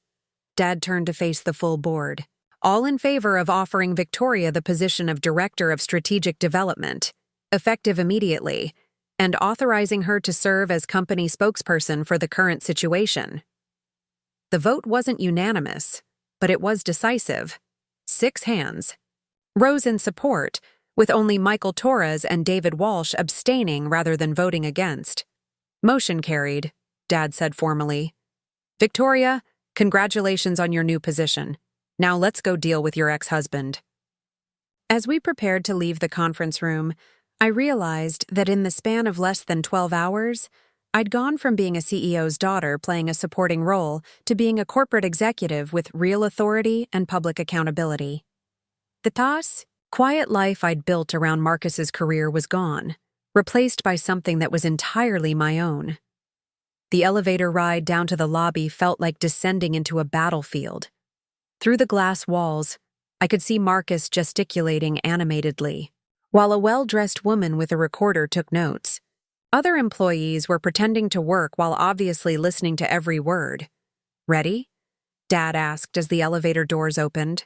Dad turned to face the full board. All in favor of offering Victoria the position of Director of Strategic Development, effective immediately, and authorizing her to serve as company spokesperson for the current situation. The vote wasn't unanimous, but it was decisive. 6 hands rose in support, with only Michael Torres and David Walsh abstaining rather than voting against. Motion carried, Dad said formally. Victoria, congratulations on your new position. Now let's go deal with your ex-husband. As we prepared to leave the conference room, I realized that in the span of less than 12 hours, I'd gone from being a CEO's daughter playing a supporting role to being a corporate executive with real authority and public accountability. The quiet life I'd built around Marcus's career was gone, replaced by something that was entirely my own. The elevator ride down to the lobby felt like descending into a battlefield. Through the glass walls, I could see Marcus gesticulating animatedly, while a well-dressed woman with a recorder took notes. Other employees were pretending to work while obviously listening to every word. Ready? Dad asked as the elevator doors opened.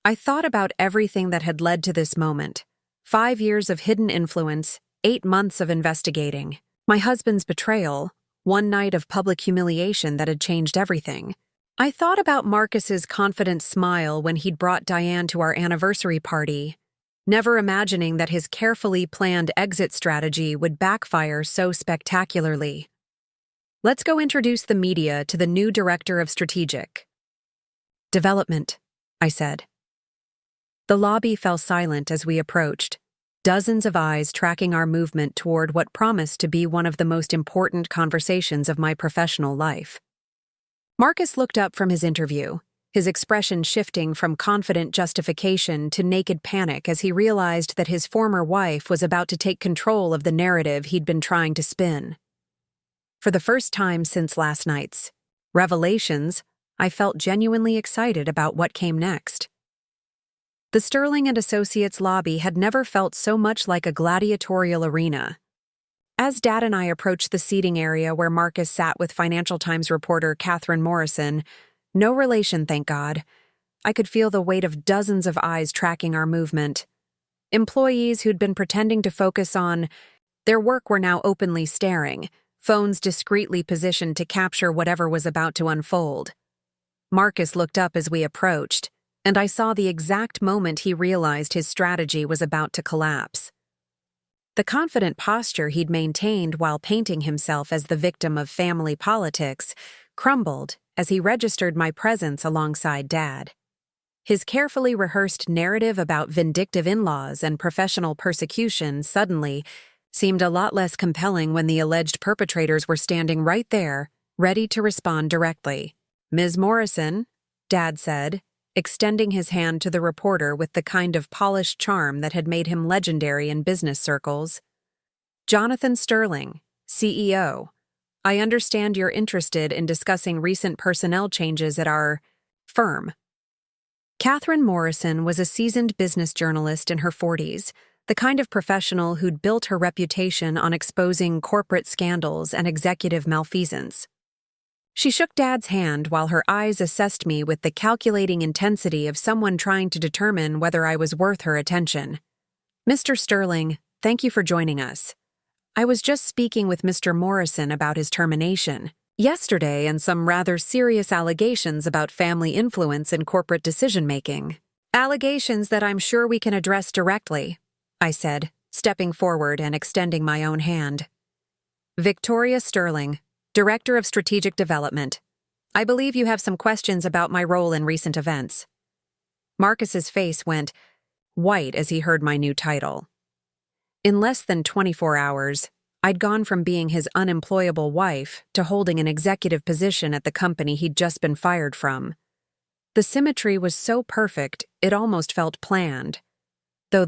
I thought about everything that had led to this moment. 5 years of hidden influence, 8 months of investigating, my husband's betrayal, 1 night of public humiliation that had changed everything. I thought about Marcus's confident smile when he'd brought Diane to our anniversary party, never imagining that his carefully planned exit strategy would backfire so spectacularly. Let's go introduce the media to the new Director of Strategic Development, I said. The lobby fell silent as we approached, dozens of eyes tracking our movement toward what promised to be one of the most important conversations of my professional life. Marcus looked up from his interview, his expression shifting from confident justification to naked panic as he realized that his former wife was about to take control of the narrative he'd been trying to spin. For the first time since last night's revelations, I felt genuinely excited about what came next. The Sterling and Associates lobby had never felt so much like a gladiatorial arena. As Dad and I approached the seating area where Marcus sat with Financial Times reporter Catherine Morrison, no relation, thank God, I could feel the weight of dozens of eyes tracking our movement. Employees who'd been pretending to focus on their work were now openly staring, phones discreetly positioned to capture whatever was about to unfold. Marcus looked up as we approached, and I saw the exact moment he realized his strategy was about to collapse. The confident posture he'd maintained while painting himself as the victim of family politics crumbled as he registered my presence alongside Dad. His carefully rehearsed narrative about vindictive in-laws and professional persecution suddenly seemed a lot less compelling when the alleged perpetrators were standing right there, ready to respond directly. Ms. Morrison, Dad said, extending his hand to the reporter with the kind of polished charm that had made him legendary in business circles. Jonathan Sterling, CEO. I understand you're interested in discussing recent personnel changes at our firm. Catherine Morrison was a seasoned business journalist in her 40s, the kind of professional who'd built her reputation on exposing corporate scandals and executive malfeasance. She shook Dad's hand while her eyes assessed me with the calculating intensity of someone trying to determine whether I was worth her attention. Mr. Sterling, thank you for joining us. I was just speaking with Mr. Morrison about his termination yesterday and some rather serious allegations about family influence in corporate decision-making. Allegations that I'm sure we can address directly, I said, stepping forward and extending my own hand. Victoria Sterling, Director of Strategic Development. I believe you have some questions about my role in recent events. Marcus's face went white as he heard my new title. In less than 24 hours, I'd gone from being his unemployable wife to holding an executive position at the company he'd just been fired from. The symmetry was so perfect, it almost felt planned. Though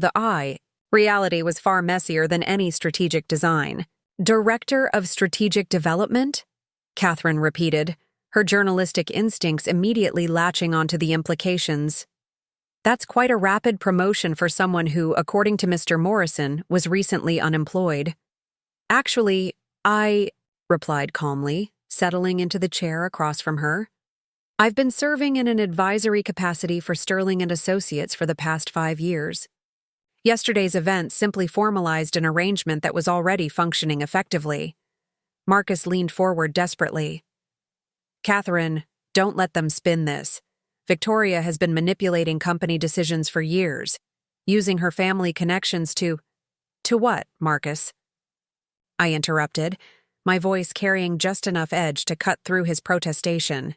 reality was far messier than any strategic design. Director of Strategic Development? Catherine repeated, her journalistic instincts immediately latching onto the implications. That's quite a rapid promotion for someone who, according to Mr. Morrison, was recently unemployed. Actually, I replied calmly, settling into the chair across from her. I've been serving in an advisory capacity for Sterling and Associates for the past 5 years. Yesterday's event simply formalized an arrangement that was already functioning effectively. Marcus leaned forward desperately. Catherine, don't let them spin this. Victoria has been manipulating company decisions for years, using her family connections to what, Marcus? I interrupted, my voice carrying just enough edge to cut through his protestation.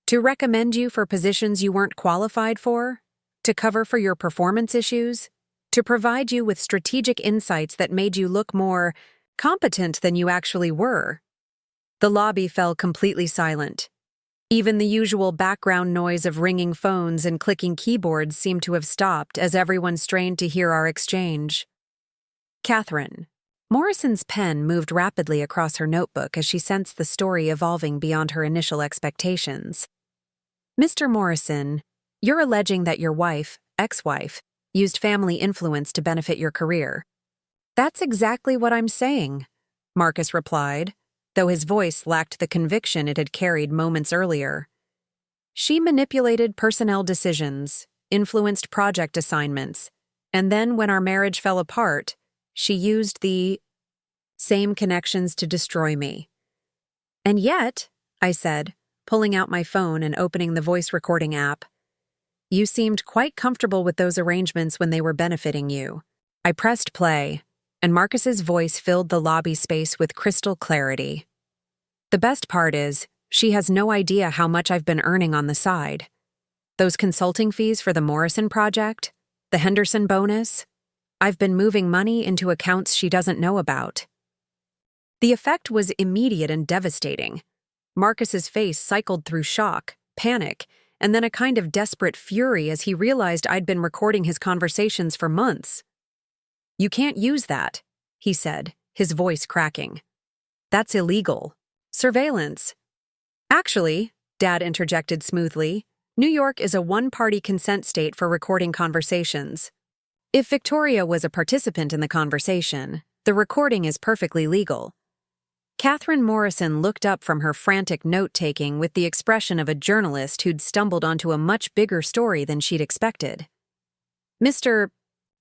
To recommend you for positions you weren't qualified for? To cover for your performance issues? To provide you with strategic insights that made you look more competent than you actually were? The lobby fell completely silent. Even the usual background noise of ringing phones and clicking keyboards seemed to have stopped as everyone strained to hear our exchange. Catherine. Morrison's pen moved rapidly across her notebook as she sensed the story evolving beyond her initial expectations. Mr. Morrison, you're alleging that your ex-wife, used family influence to benefit your career. That's exactly what I'm saying, Marcus replied, though his voice lacked the conviction it had carried moments earlier. She manipulated personnel decisions, influenced project assignments, and then when our marriage fell apart, she used the same connections to destroy me. And yet, I said, pulling out my phone and opening the voice recording app, you seemed quite comfortable with those arrangements when they were benefiting you. I pressed play, and Marcus's voice filled the lobby space with crystal clarity. The best part is, she has no idea how much I've been earning on the side. Those consulting fees for the Morrison project, the Henderson bonus, I've been moving money into accounts she doesn't know about. The effect was immediate and devastating. Marcus's face cycled through shock, panic, and then a kind of desperate fury as he realized I'd been recording his conversations for months. You can't use that, he said, his voice cracking. That's illegal. Surveillance. Actually, Dad interjected smoothly, New York is a one-party consent state for recording conversations. If Victoria was a participant in the conversation, the recording is perfectly legal. Catherine Morrison looked up from her frantic note-taking with the expression of a journalist who'd stumbled onto a much bigger story than she'd expected. Mr.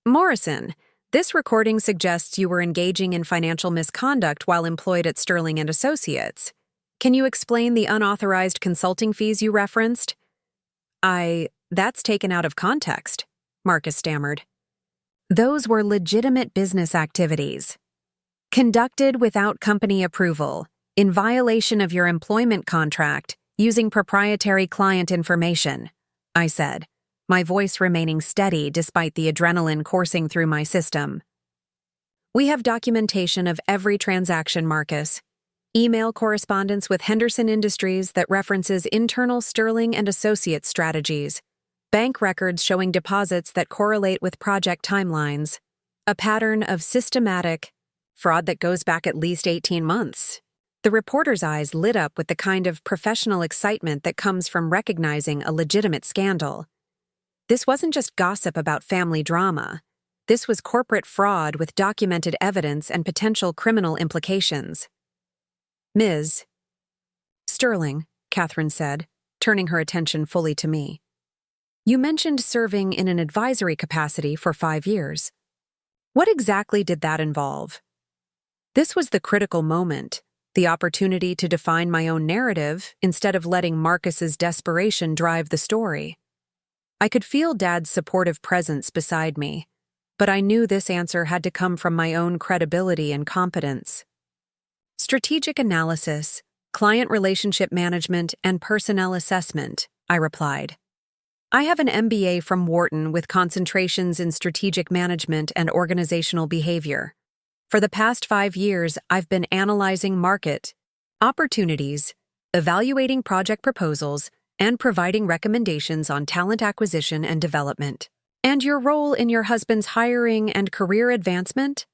Morrison, this recording suggests you were engaging in financial misconduct while employed at Sterling and Associates. Can you explain the unauthorized consulting fees you referenced? That's taken out of context, Marcus stammered. Those were legitimate business activities. Conducted without company approval, in violation of your employment contract, using proprietary client information, I said, my voice remaining steady despite the adrenaline coursing through my system. We have documentation of every transaction, Marcus. Email correspondence with Henderson Industries that references internal Sterling and Associates strategies, bank records showing deposits that correlate with project timelines, a pattern of systematic fraud that goes back at least 18 months. The reporter's eyes lit up with the kind of professional excitement that comes from recognizing a legitimate scandal. This wasn't just gossip about family drama. This was corporate fraud with documented evidence and potential criminal implications. Ms. Sterling, Catherine said, turning her attention fully to me. You mentioned serving in an advisory capacity for 5 years. What exactly did that involve? This was the critical moment, the opportunity to define my own narrative instead of letting Marcus's desperation drive the story. I could feel Dad's supportive presence beside me, but I knew this answer had to come from my own credibility and competence. Strategic analysis, client relationship management, and personnel assessment, I replied. I have an MBA from Wharton with concentrations in strategic management and organizational behavior. For the past 5 years, I've been analyzing market opportunities, evaluating project proposals, and providing recommendations on talent acquisition and development. And your role in your husband's hiring and career advancement?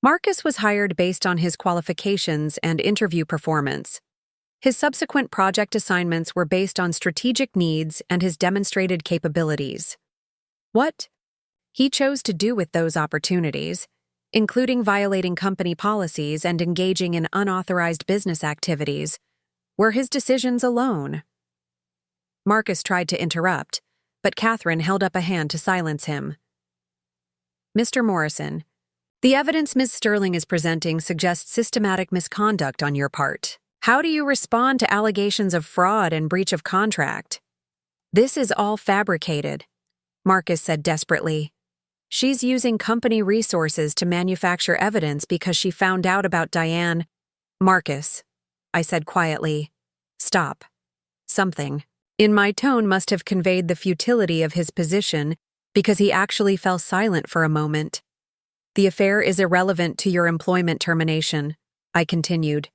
Marcus was hired based on his qualifications and interview performance. His subsequent project assignments were based on strategic needs and his demonstrated capabilities. What he chose to do with those opportunities, including violating company policies and engaging in unauthorized business activities, were his decisions alone. Marcus tried to interrupt, but Catherine held up a hand to silence him. Mr. Morrison, the evidence Ms. Sterling is presenting suggests systematic misconduct on your part. How do you respond to allegations of fraud and breach of contract? This is all fabricated, Marcus said desperately. She's using company resources to manufacture evidence because she found out about Diane. Marcus, I said quietly. Stop. Something in my tone must have conveyed the futility of his position because he actually fell silent for a moment. The affair is irrelevant to your employment termination, I continued.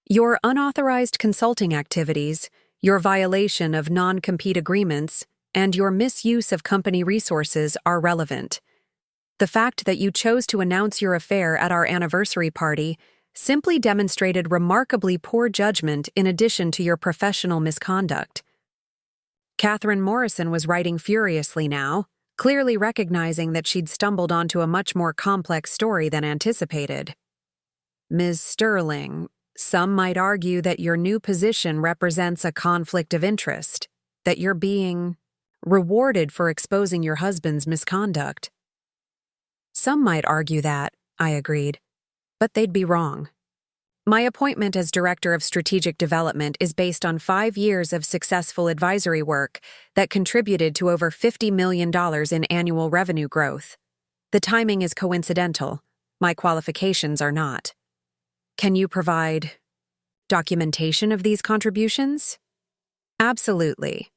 Your unauthorized consulting activities, your violation of non-compete agreements, and your misuse of company resources are relevant. The fact that you chose to announce your affair at our anniversary party simply demonstrated remarkably poor judgment in addition to your professional misconduct. Catherine Morrison was writing furiously now, clearly recognizing that she'd stumbled onto a much more complex story than anticipated. Ms. Sterling, some might argue that your new position represents a conflict of interest, that you're being rewarded for exposing your husband's misconduct. Some might argue that, I agreed, but they'd be wrong. My appointment as Director of Strategic Development is based on 5 years of successful advisory work that contributed to over $50 million in annual revenue growth. The timing is coincidental. My qualifications are not. Can you provide documentation of these contributions? Absolutely.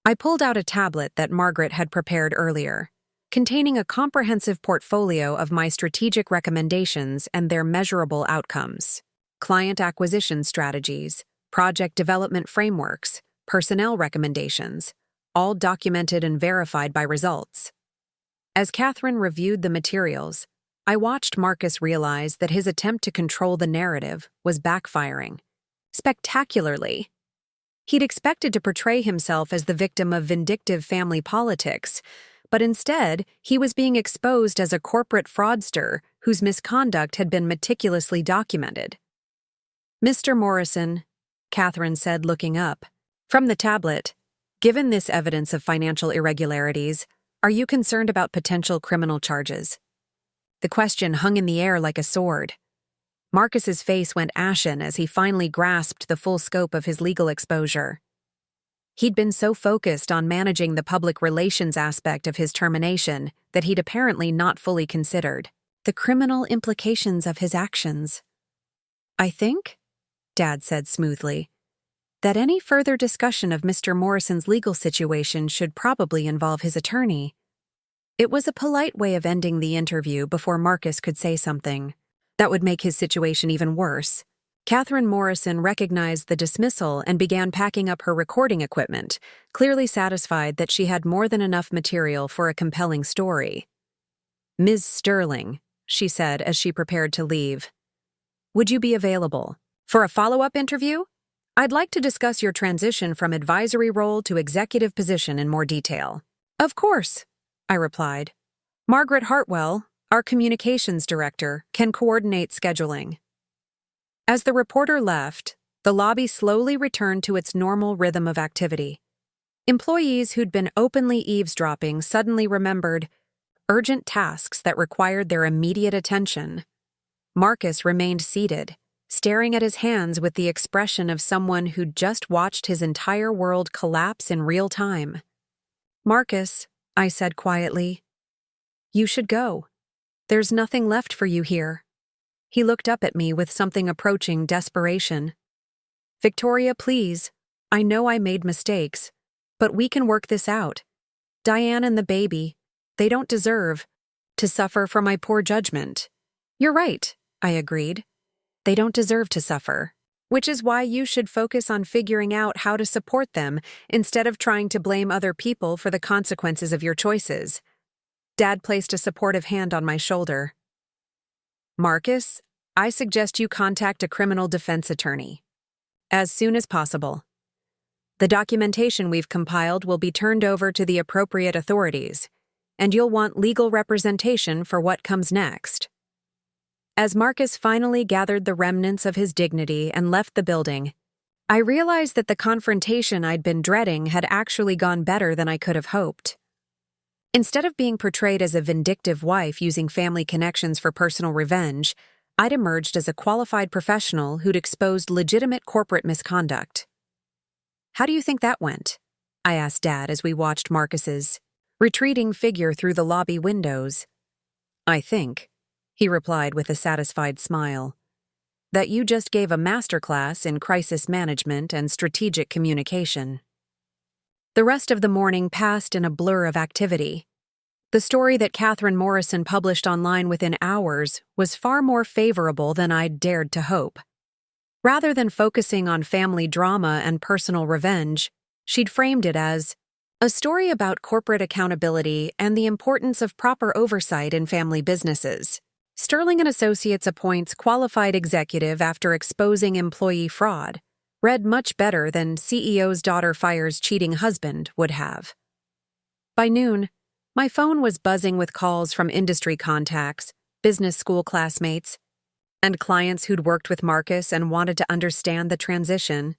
I pulled out a tablet that Margaret had prepared earlier, containing a comprehensive portfolio of my strategic recommendations and their measurable outcomes. Client acquisition strategies, project development frameworks, personnel recommendations, all documented and verified by results. As Catherine reviewed the materials, I watched Marcus realize that his attempt to control the narrative was backfiring spectacularly. He'd expected to portray himself as the victim of vindictive family politics, but instead, he was being exposed as a corporate fraudster whose misconduct had been meticulously documented. Mr. Morrison, Catherine said, looking up from the tablet, given this evidence of financial irregularities, are you concerned about potential criminal charges? The question hung in the air like a sword. Marcus's face went ashen as he finally grasped the full scope of his legal exposure. He'd been so focused on managing the public relations aspect of his termination that he'd apparently not fully considered the criminal implications of his actions. I think, Dad said smoothly, that any further discussion of Mr. Morrison's legal situation should probably involve his attorney. It was a polite way of ending the interview before Marcus could say something that would make his situation even worse. Catherine Morrison recognized the dismissal and began packing up her recording equipment, clearly satisfied that she had more than enough material for a compelling story. Ms. Sterling, she said as she prepared to leave, would you be available for a follow-up interview? I'd like to discuss your transition from advisory role to executive position in more detail. Of course, I replied. Margaret Hartwell, our communications director, can coordinate scheduling. As the reporter left, the lobby slowly returned to its normal rhythm of activity. Employees who'd been openly eavesdropping suddenly remembered, urgent tasks that required their immediate attention. Marcus remained seated, staring at his hands with the expression of someone who'd just watched his entire world collapse in real time. "Marcus," I said quietly, "you should go. There's nothing left for you here." He looked up at me with something approaching desperation. "Victoria, please. I know I made mistakes, but we can work this out. Diane and the baby, they don't deserve to suffer for my poor judgment." "You're right," I agreed. "They don't deserve to suffer, which is why you should focus on figuring out how to support them instead of trying to blame other people for the consequences of your choices." Dad placed a supportive hand on my shoulder. "Marcus, I suggest you contact a criminal defense attorney as soon as possible. The documentation we've compiled will be turned over to the appropriate authorities, and you'll want legal representation for what comes next." As Marcus finally gathered the remnants of his dignity and left the building, I realized that the confrontation I'd been dreading had actually gone better than I could have hoped. Instead of being portrayed as a vindictive wife using family connections for personal revenge, I'd emerged as a qualified professional who'd exposed legitimate corporate misconduct. "How do you think that went?" I asked Dad as we watched Marcus's retreating figure through the lobby windows. "I think," he replied with a satisfied smile, "that you just gave a masterclass in crisis management and strategic communication." The rest of the morning passed in a blur of activity. The story that Catherine Morrison published online within hours was far more favorable than I'd dared to hope. Rather than focusing on family drama and personal revenge, she'd framed it as a story about corporate accountability and the importance of proper oversight in family businesses. Sterling and Associates appoints qualified executive after exposing employee fraud. Read much better than CEO's daughter fires cheating husband would have. By noon, my phone was buzzing with calls from industry contacts, business school classmates, and clients who'd worked with Marcus and wanted to understand the transition.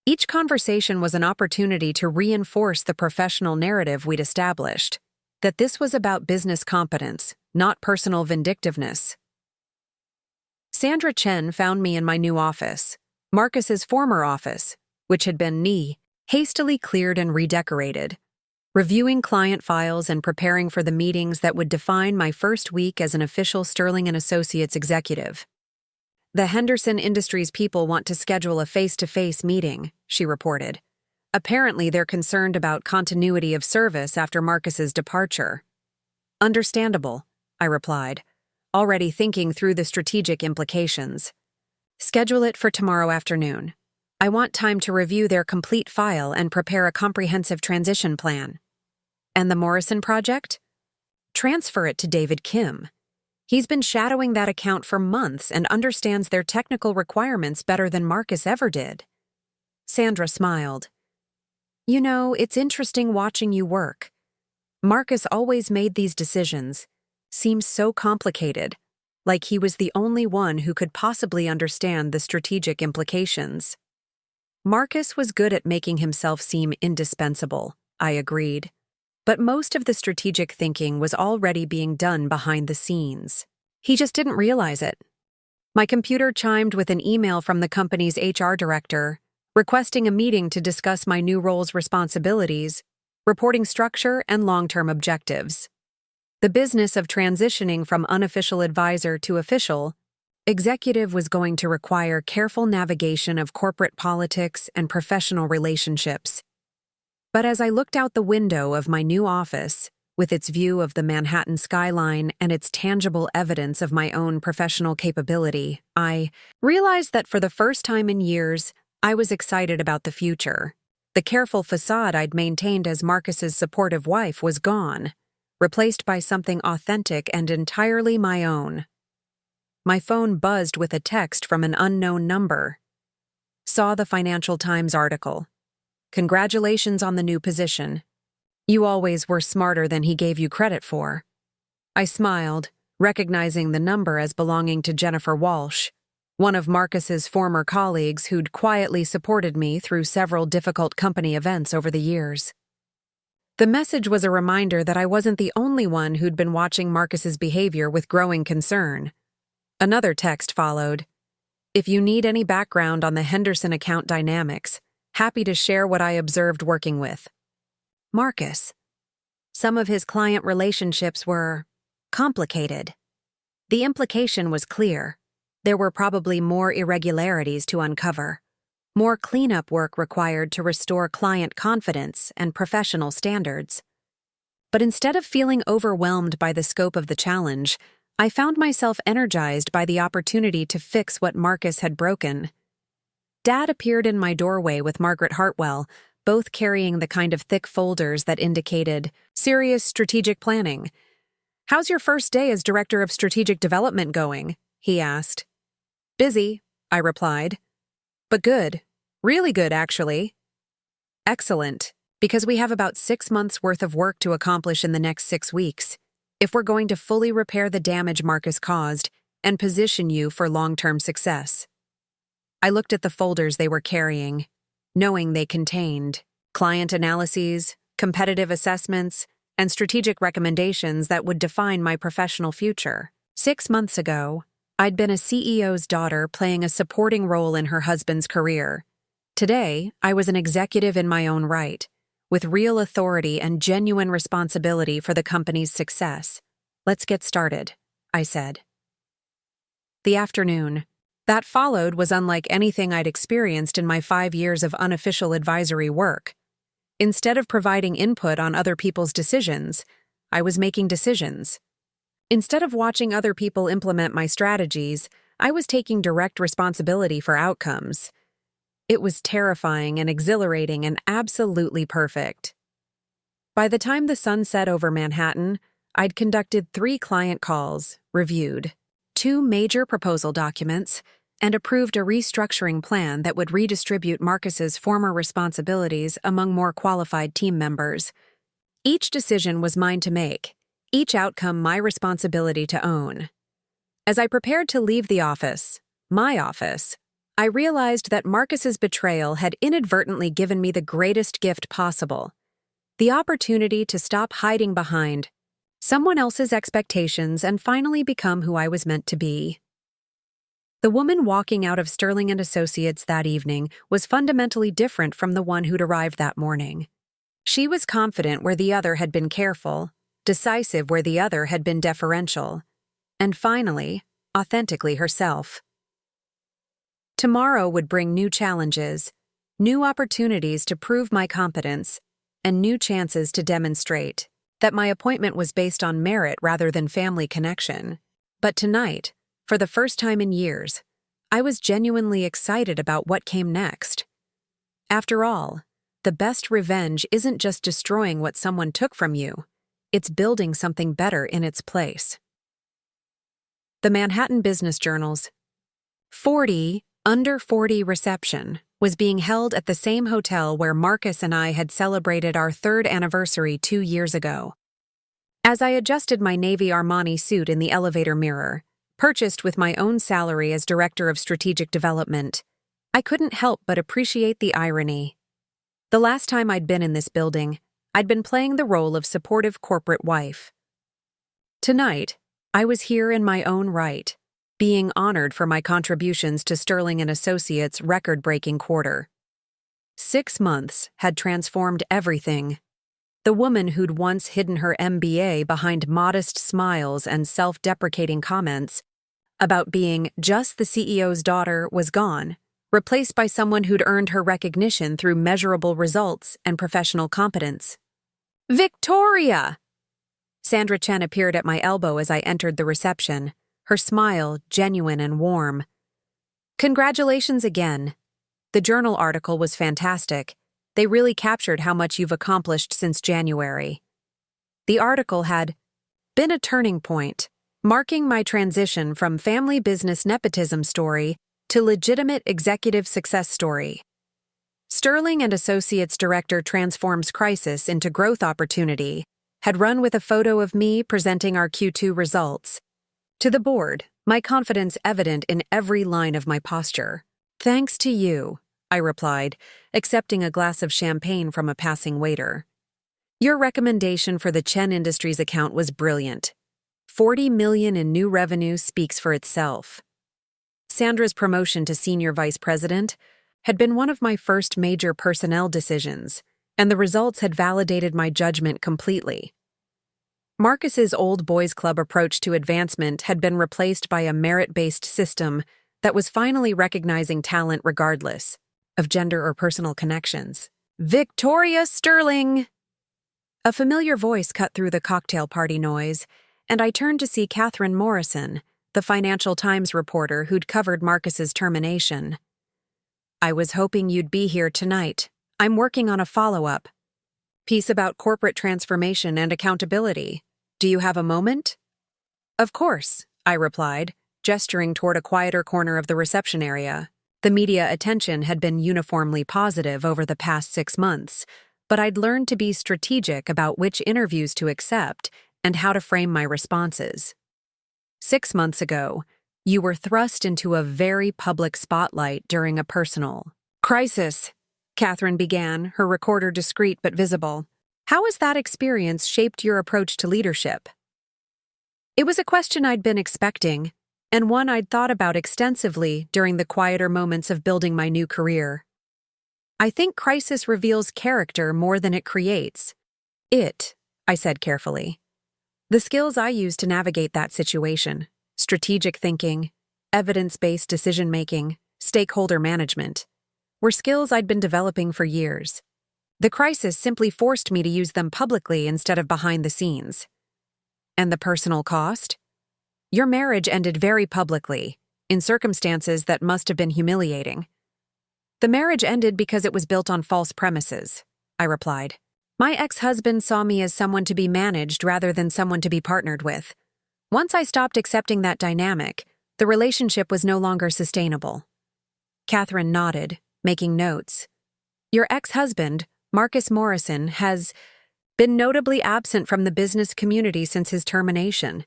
Each conversation was an opportunity to reinforce the professional narrative we'd established, that this was about business competence, not personal vindictiveness. Sandra Chen found me in my new office, Marcus's former office, which had been hastily cleared and redecorated, reviewing client files and preparing for the meetings that would define my first week as an official Sterling and Associates executive. "The Henderson Industries people want to schedule a face-to-face meeting," she reported. "Apparently they're concerned about continuity of service after Marcus's departure." "Understandable," I replied, already thinking through the strategic implications. "Schedule it for tomorrow afternoon. I want time to review their complete file and prepare a comprehensive transition plan." "And the Morrison project?" "Transfer it to David Kim. He's been shadowing that account for months and understands their technical requirements better than Marcus ever did." Sandra smiled. "You know, it's interesting watching you work. Marcus always made these decisions. Seems so complicated, like he was the only one who could possibly understand the strategic implications." Marcus was good at making himself seem indispensable, I agreed. But most of the strategic thinking was already being done behind the scenes. He just didn't realize it. My computer chimed with an email from the company's HR director, requesting a meeting to discuss my new role's responsibilities, reporting structure, and long-term objectives. The business of transitioning from unofficial advisor to official executive was going to require careful navigation of corporate politics and professional relationships. But as I looked out the window of my new office, with its view of the Manhattan skyline and its tangible evidence of my own professional capability, I realized that for the first time in years, I was excited about the future. The careful facade I'd maintained as Marcus's supportive wife was gone, replaced by something authentic and entirely my own. My phone buzzed with a text from an unknown number. Saw the Financial Times article. "Congratulations on the new position. You always were smarter than he gave you credit for." I smiled, recognizing the number as belonging to Jennifer Walsh, one of Marcus's former colleagues who'd quietly supported me through several difficult company events over the years. The message was a reminder that I wasn't the only one who'd been watching Marcus's behavior with growing concern. Another text followed. If you need any background on the Henderson account dynamics, happy to share what I observed working with Marcus. Some of his client relationships were complicated. The implication was clear. There were probably more irregularities to uncover, more cleanup work required to restore client confidence and professional standards. But instead of feeling overwhelmed by the scope of the challenge, I found myself energized by the opportunity to fix what Marcus had broken. Dad appeared in my doorway with Margaret Hartwell, both carrying the kind of thick folders that indicated serious strategic planning. "How's your first day as Director of Strategic Development going?" he asked. "Busy," I replied. "But good. Really good, actually." "Excellent, because we have about 6 months' worth of work to accomplish in the next 6 weeks, if we're going to fully repair the damage Marcus caused and position you for long-term success." I looked at the folders they were carrying, knowing they contained client analyses, competitive assessments, and strategic recommendations that would define my professional future. 6 months ago, I'd been a CEO's daughter playing a supporting role in her husband's career. Today, I was an executive in my own right, with real authority and genuine responsibility for the company's success. "Let's get started," I said. The afternoon that followed was unlike anything I'd experienced in my 5 years of unofficial advisory work. Instead of providing input on other people's decisions, I was making decisions. Instead of watching other people implement my strategies, I was taking direct responsibility for outcomes. It was terrifying and exhilarating and absolutely perfect. By the time the sun set over Manhattan, I'd conducted 3 client calls, reviewed 2 major proposal documents, and approved a restructuring plan that would redistribute Marcus's former responsibilities among more qualified team members. Each decision was mine to make, each outcome my responsibility to own. As I prepared to leave the office, my office, I realized that Marcus's betrayal had inadvertently given me the greatest gift possible: the opportunity to stop hiding behind someone else's expectations and finally become who I was meant to be. The woman walking out of Sterling & Associates that evening was fundamentally different from the one who'd arrived that morning. She was confident where the other had been careful, decisive where the other had been deferential, and finally, authentically herself. Tomorrow would bring new challenges, new opportunities to prove my competence, and new chances to demonstrate that my appointment was based on merit rather than family connection. But tonight, for the first time in years, I was genuinely excited about what came next. After all, the best revenge isn't just destroying what someone took from you, it's building something better in its place. The Manhattan Business Journal's 40 Under 40 reception was being held at the same hotel where Marcus and I had celebrated our 3rd anniversary 2 years ago. As I adjusted my navy Armani suit in the elevator mirror, purchased with my own salary as Director of Strategic Development, I couldn't help but appreciate the irony. The last time I'd been in this building, I'd been playing the role of supportive corporate wife. Tonight, I was here in my own right, being honored for my contributions to Sterling & Associates' record-breaking quarter. 6 months had transformed everything. The woman who'd once hidden her MBA behind modest smiles and self-deprecating comments about being just the CEO's daughter was gone, replaced by someone who'd earned her recognition through measurable results and professional competence. "Victoria!" Sandra Chen appeared at my elbow as I entered the reception, her smile genuine and warm. "Congratulations again. The journal article was fantastic. They really captured how much you've accomplished since January." The article had been a turning point, marking my transition from family business nepotism story to legitimate executive success story. Sterling & Associates Director transforms crisis into growth opportunity had run with a photo of me presenting our Q2 results. To the board, my confidence evident in every line of my posture. "Thanks to you," I replied, accepting a glass of champagne from a passing waiter. Your recommendation for the Chen Industries account was brilliant. 40 million in new revenue speaks for itself. Sandra's promotion to senior vice president had been one of my first major personnel decisions, and the results had validated my judgment completely. Marcus's old boys club approach to advancement had been replaced by a merit-based system that was finally recognizing talent regardless of gender or personal connections. Victoria Sterling! A familiar voice cut through the cocktail party noise, and I turned to see Catherine Morrison, the Financial Times reporter who'd covered Marcus's termination. I was hoping you'd be here tonight. I'm working on a follow-up piece about corporate transformation and accountability. Do you have a moment? Of course, I replied, gesturing toward a quieter corner of the reception area. The media attention had been uniformly positive over the past 6 months, but I'd learned to be strategic about which interviews to accept and how to frame my responses. 6 months ago, you were thrust into a very public spotlight during a personal crisis, Catherine began, her recorder discreet but visible. How has that experience shaped your approach to leadership? It was a question I'd been expecting, and one I'd thought about extensively during the quieter moments of building my new career. I think crisis reveals character more than it creates. I said carefully. The skills I use to navigate that situation, strategic thinking, evidence-based decision-making, stakeholder management, were skills I'd been developing for years. The crisis simply forced me to use them publicly instead of behind the scenes. And the personal cost? Your marriage ended very publicly, in circumstances that must have been humiliating. The marriage ended because it was built on false premises, I replied. My ex-husband saw me as someone to be managed rather than someone to be partnered with. Once I stopped accepting that dynamic, the relationship was no longer sustainable. Catherine nodded, making notes. Your ex-husband, Marcus Morrison, has been notably absent from the business community since his termination.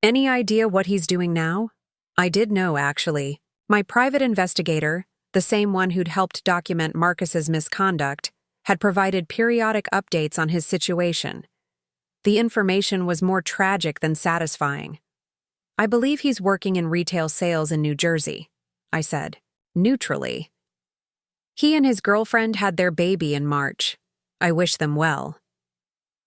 Any idea what he's doing now? I did know, actually. My private investigator, the same one who'd helped document Marcus's misconduct, had provided periodic updates on his situation. The information was more tragic than satisfying. I believe he's working in retail sales in New Jersey, I said, neutrally. He and his girlfriend had their baby in March. I wish them well.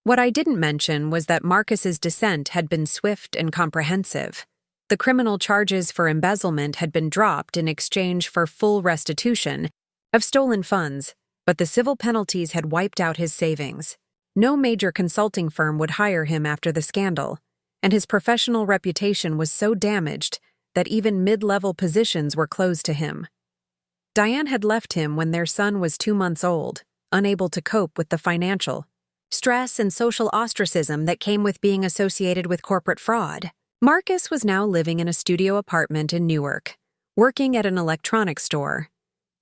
What I didn't mention was that Marcus's descent had been swift and comprehensive. The criminal charges for embezzlement had been dropped in exchange for full restitution of stolen funds, but the civil penalties had wiped out his savings. No major consulting firm would hire him after the scandal, and his professional reputation was so damaged that even mid-level positions were closed to him. Diane had left him when their son was 2 months old, unable to cope with the financial stress and social ostracism that came with being associated with corporate fraud. Marcus was now living in a studio apartment in Newark, working at an electronics store,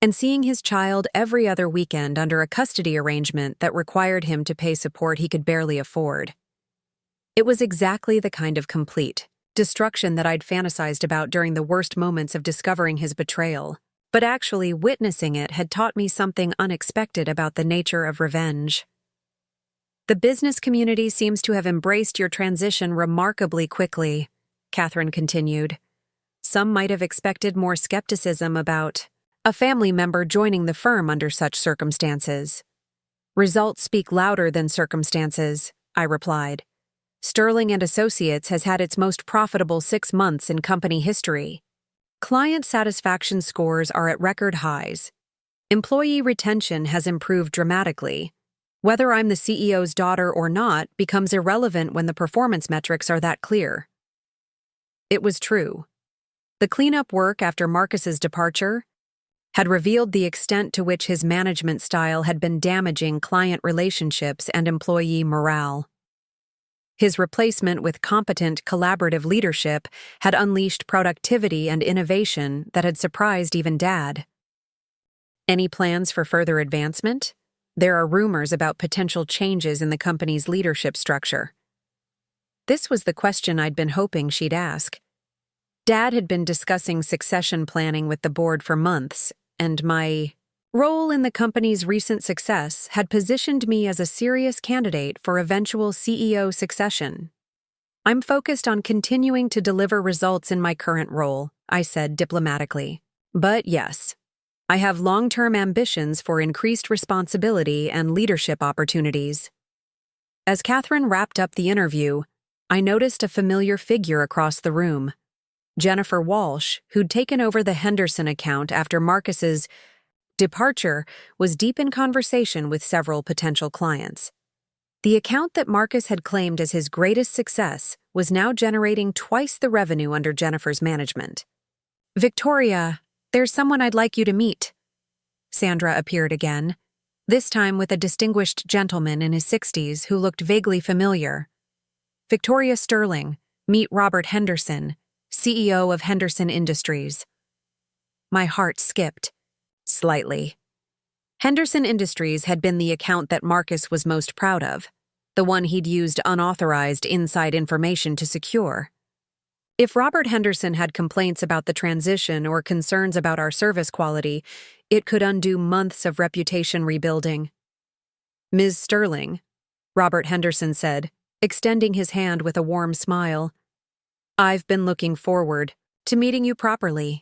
and seeing his child every other weekend under a custody arrangement that required him to pay support he could barely afford. It was exactly the kind of complete destruction that I'd fantasized about during the worst moments of discovering his betrayal, but actually witnessing it had taught me something unexpected about the nature of revenge. The business community seems to have embraced your transition remarkably quickly, Catherine continued. Some might have expected more skepticism about a family member joining the firm under such circumstances. Results speak louder than circumstances, I replied. Sterling and Associates has had its most profitable 6 months in company history. Client satisfaction scores are at record highs. Employee retention has improved dramatically. Whether I'm the CEO's daughter or not becomes irrelevant when the performance metrics are that clear. It was true. The cleanup work after Marcus's departure had revealed the extent to which his management style had been damaging client relationships and employee morale. His replacement with competent, collaborative leadership had unleashed productivity and innovation that had surprised even Dad. Any plans for further advancement? There are rumors about potential changes in the company's leadership structure. This was the question I'd been hoping she'd ask. Dad had been discussing succession planning with the board for months, and my role in the company's recent success had positioned me as a serious candidate for eventual CEO succession. I'm focused on continuing to deliver results in my current role, I said diplomatically. But yes, I have long-term ambitions for increased responsibility and leadership opportunities. As Catherine wrapped up the interview, I noticed a familiar figure across the room. Jennifer Walsh, who'd taken over the Henderson account after Marcus's departure, was deep in conversation with several potential clients. The account that Marcus had claimed as his greatest success was now generating twice the revenue under Jennifer's management. "Victoria, there's someone I'd like you to meet." Sandra appeared again, this time with a distinguished gentleman in his 60s who looked vaguely familiar. "Victoria Sterling, meet Robert Henderson, CEO of Henderson Industries." My heart skipped slightly. Henderson Industries had been the account that Marcus was most proud of, the one he'd used unauthorized inside information to secure. If Robert Henderson had complaints about the transition or concerns about our service quality, it could undo months of reputation rebuilding. "Ms. Sterling," Robert Henderson said, extending his hand with a warm smile, "I've been looking forward to meeting you properly.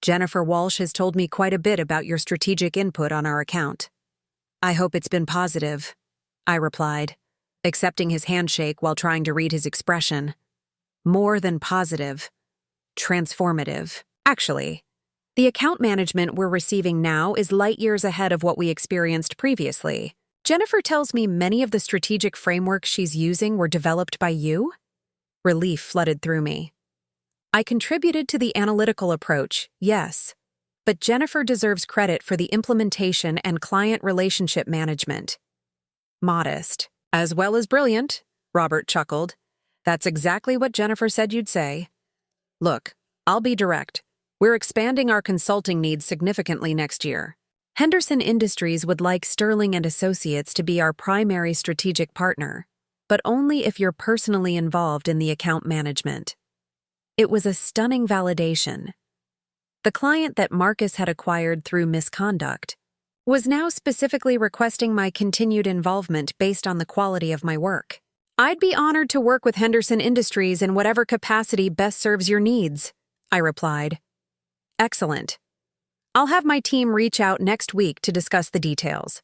Jennifer Walsh has told me quite a bit about your strategic input on our account." "I hope it's been positive," I replied, accepting his handshake while trying to read his expression. "More than positive. Transformative. Actually, the account management we're receiving now is light years ahead of what we experienced previously. Jennifer tells me many of the strategic frameworks she's using were developed by you?" Relief flooded through me. "I contributed to the analytical approach, yes, but Jennifer deserves credit for the implementation and client relationship management." "Modest, as well as brilliant," Robert chuckled. "That's exactly what Jennifer said you'd say. Look, I'll be direct. We're expanding our consulting needs significantly next year. Henderson Industries would like Sterling and Associates to be our primary strategic partner, but only if you're personally involved in the account management." It was a stunning validation. The client that Marcus had acquired through misconduct was now specifically requesting my continued involvement based on the quality of my work. "I'd be honored to work with Henderson Industries in whatever capacity best serves your needs," I replied. "Excellent. I'll have my team reach out next week to discuss the details.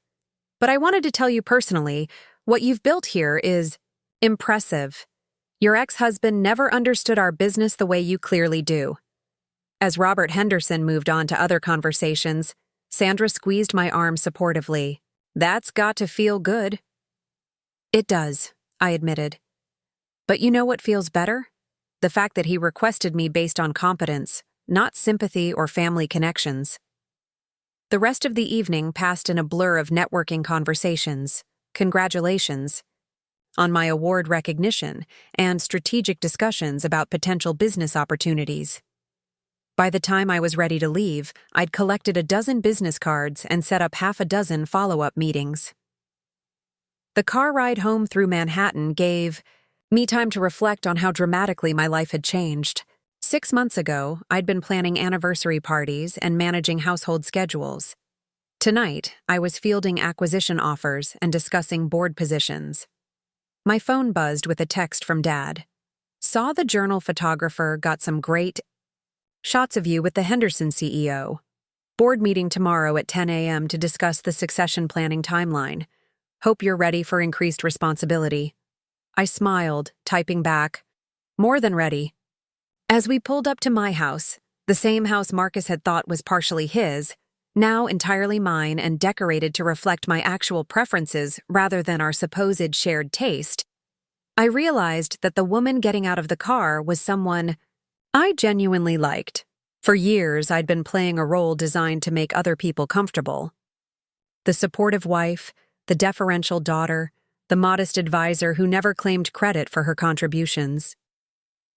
But I wanted to tell you personally, what you've built here is impressive. Your ex-husband never understood our business the way you clearly do." As Robert Henderson moved on to other conversations, Sandra squeezed my arm supportively. "That's got to feel good." "It does," I admitted. "But you know what feels better? The fact that he requested me based on competence, not sympathy or family connections." The rest of the evening passed in a blur of networking conversations, congratulations on my award recognition, and strategic discussions about potential business opportunities. By the time I was ready to leave, I'd collected a dozen business cards and set up half a dozen follow-up meetings. The car ride home through Manhattan gave me time to reflect on how dramatically my life had changed. 6 months ago, I'd been planning anniversary parties and managing household schedules. Tonight, I was fielding acquisition offers and discussing board positions. My phone buzzed with a text from Dad. "Saw the journal photographer got some great shots of you with the Henderson CEO. Board meeting tomorrow at 10 a.m. to discuss the succession planning timeline. Hope you're ready for increased responsibility." I smiled, typing back, "More than ready." As we pulled up to my house, the same house Marcus had thought was partially his, now entirely mine and decorated to reflect my actual preferences rather than our supposed shared taste, I realized that the woman getting out of the car was someone I genuinely liked. For years, I'd been playing a role designed to make other people comfortable. The supportive wife, the deferential daughter, the modest advisor who never claimed credit for her contributions.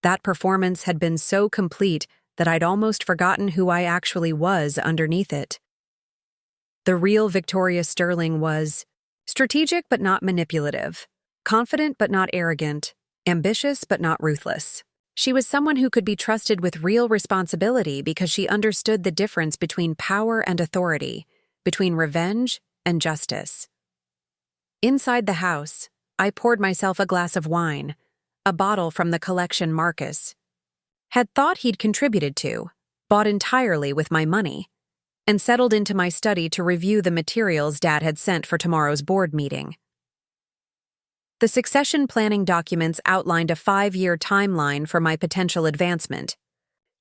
That performance had been so complete that I'd almost forgotten who I actually was underneath it. The real Victoria Sterling was strategic but not manipulative, confident but not arrogant, ambitious but not ruthless. She was someone who could be trusted with real responsibility because she understood the difference between power and authority, between revenge and justice. Inside the house, I poured myself a glass of wine, a bottle from the collection Marcus had thought he'd contributed to, bought entirely with my money, and settled into my study to review the materials Dad had sent for tomorrow's board meeting. The succession planning documents outlined a 5-year timeline for my potential advancement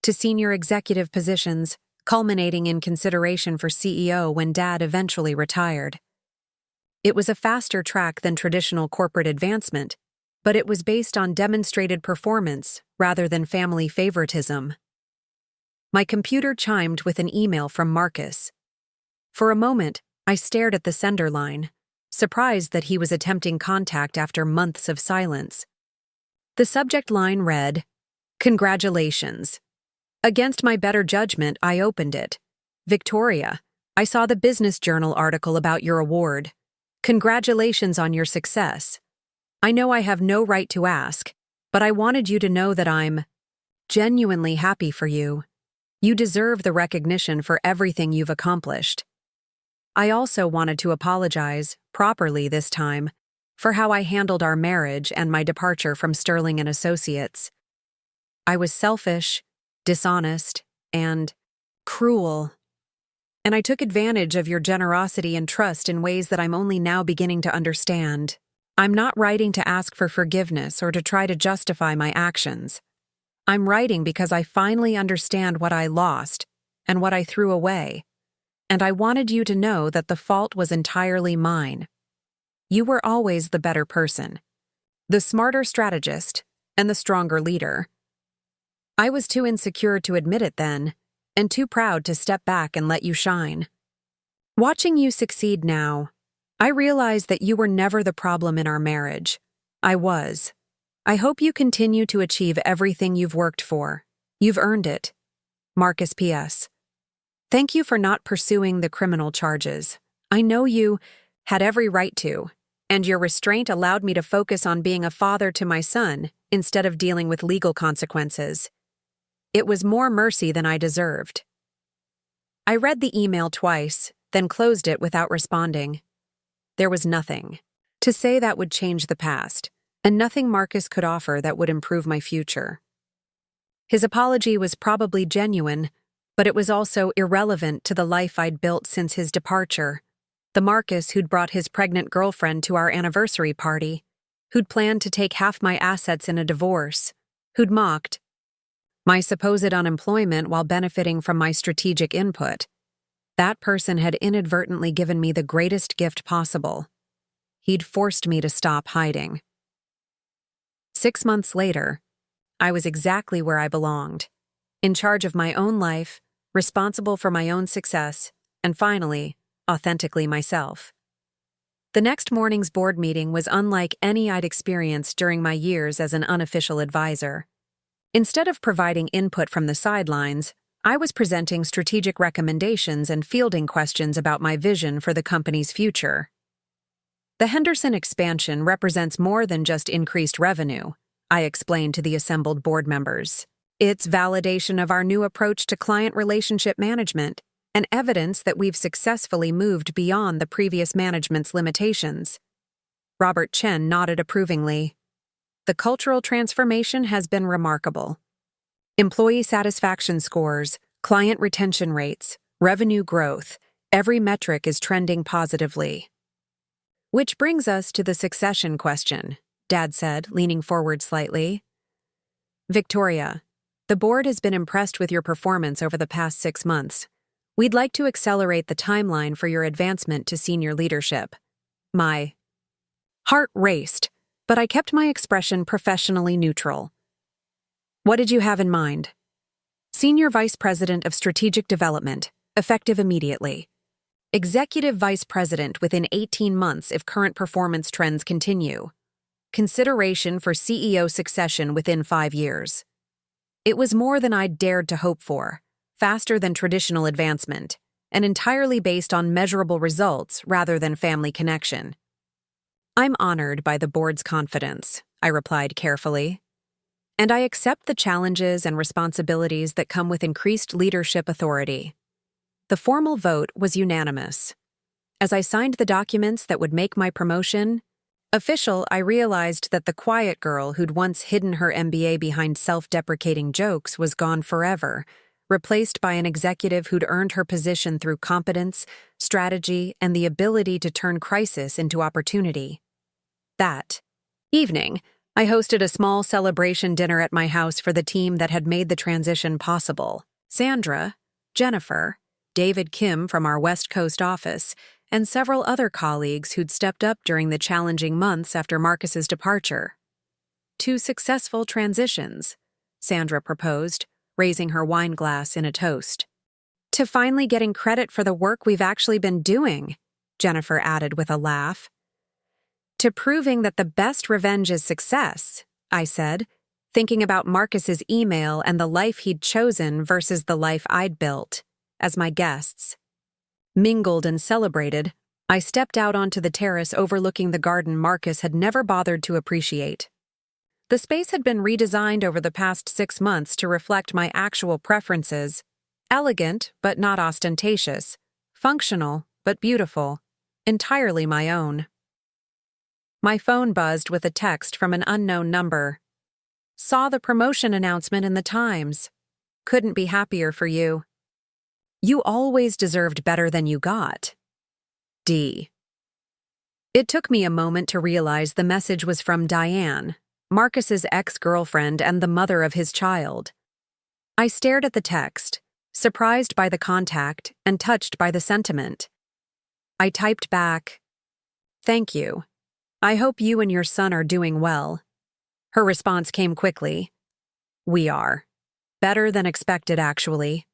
to senior executive positions, culminating in consideration for CEO when Dad eventually retired. It was a faster track than traditional corporate advancement, but it was based on demonstrated performance rather than family favoritism. My computer chimed with an email from Marcus. For a moment, I stared at the sender line, surprised that he was attempting contact after months of silence. The subject line read, "Congratulations." Against my better judgment, I opened it. "Victoria, I saw the Business Journal article about your award. Congratulations on your success. I know I have no right to ask, but I wanted you to know that I'm genuinely happy for you. You deserve the recognition for everything you've accomplished. I also wanted to apologize, properly this time, for how I handled our marriage and my departure from Sterling and Associates. I was selfish, dishonest, and cruel. And I took advantage of your generosity and trust in ways that I'm only now beginning to understand. I'm not writing to ask for forgiveness or to try to justify my actions. I'm writing because I finally understand what I lost and what I threw away, and I wanted you to know that the fault was entirely mine. You were always the better person, the smarter strategist, and the stronger leader. I was too insecure to admit it then, and too proud to step back and let you shine. Watching you succeed now, I realize that you were never the problem in our marriage. I was. I hope you continue to achieve everything you've worked for. You've earned it. Marcus P.S. Thank you for not pursuing the criminal charges. I know you had every right to, and your restraint allowed me to focus on being a father to my son instead of dealing with legal consequences. It was more mercy than I deserved. I read the email twice, then closed it without responding. There was nothing to say that would change the past, and nothing Marcus could offer that would improve my future. His apology was probably genuine, but it was also irrelevant to the life I'd built since his departure. The Marcus who'd brought his pregnant girlfriend to our anniversary party, who'd planned to take half my assets in a divorce, who'd mocked my supposed unemployment while benefiting from my strategic input. That person had inadvertently given me the greatest gift possible. He'd forced me to stop hiding. 6 months later, I was exactly where I belonged, in charge of my own life, responsible for my own success, and finally, authentically myself. The next morning's board meeting was unlike any I'd experienced during my years as an unofficial advisor. Instead of providing input from the sidelines, I was presenting strategic recommendations and fielding questions about my vision for the company's future. The Henderson expansion represents more than just increased revenue, I explained to the assembled board members. It's validation of our new approach to client relationship management and evidence that we've successfully moved beyond the previous management's limitations. Robert Chen nodded approvingly. The cultural transformation has been remarkable. Employee satisfaction scores, client retention rates, revenue growth, every metric is trending positively. Which brings us to the succession question, Dad said, leaning forward slightly. Victoria, the board has been impressed with your performance over the past 6 months. We'd like to accelerate the timeline for your advancement to senior leadership. My heart raced, but I kept my expression professionally neutral. What did you have in mind? Senior Vice President of Strategic Development, effective immediately. Executive Vice President within 18 months if current performance trends continue. Consideration for CEO succession within 5 years. It was more than I'd dared to hope for, faster than traditional advancement, and entirely based on measurable results rather than family connection. I'm honored by the board's confidence, I replied carefully. And I accept the challenges and responsibilities that come with increased leadership authority. The formal vote was unanimous. As I signed the documents that would make my promotion official, I realized that the quiet girl who'd once hidden her MBA behind self-deprecating jokes was gone forever, replaced by an executive who'd earned her position through competence, strategy, and the ability to turn crisis into opportunity. That evening, I hosted a small celebration dinner at my house for the team that had made the transition possible. Sandra, Jennifer, David Kim from our West Coast office, and several other colleagues who'd stepped up during the challenging months after Marcus's departure. 2 successful transitions, Sandra proposed, raising her wine glass in a toast. To finally getting credit for the work we've actually been doing, Jennifer added with a laugh. To proving that the best revenge is success, I said, thinking about Marcus's email and the life he'd chosen versus the life I'd built, as my guests mingled and celebrated. I stepped out onto the terrace overlooking the garden Marcus had never bothered to appreciate. The space had been redesigned over the past 6 months to reflect my actual preferences. Elegant, but not ostentatious. Functional, but beautiful. Entirely my own. My phone buzzed with a text from an unknown number. Saw the promotion announcement in the Times. Couldn't be happier for you. You always deserved better than you got. D. It took me a moment to realize the message was from Diane, Marcus's ex-girlfriend and the mother of his child. I stared at the text, surprised by the contact and touched by the sentiment. I typed back, "Thank you. I hope you and your son are doing well." Her response came quickly. "We are. Better than expected, actually.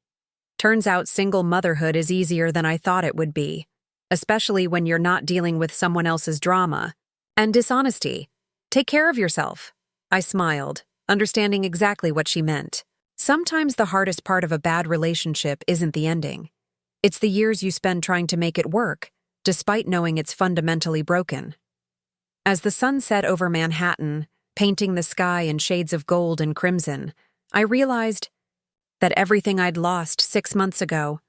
Turns out single motherhood is easier than I thought it would be, especially when you're not dealing with someone else's drama and dishonesty. Take care of yourself." I smiled, understanding exactly what she meant. Sometimes the hardest part of a bad relationship isn't the ending. It's the years you spend trying to make it work, despite knowing it's fundamentally broken. As the sun set over Manhattan, painting the sky in shades of gold and crimson, I realized that everything I'd lost 6 months ago,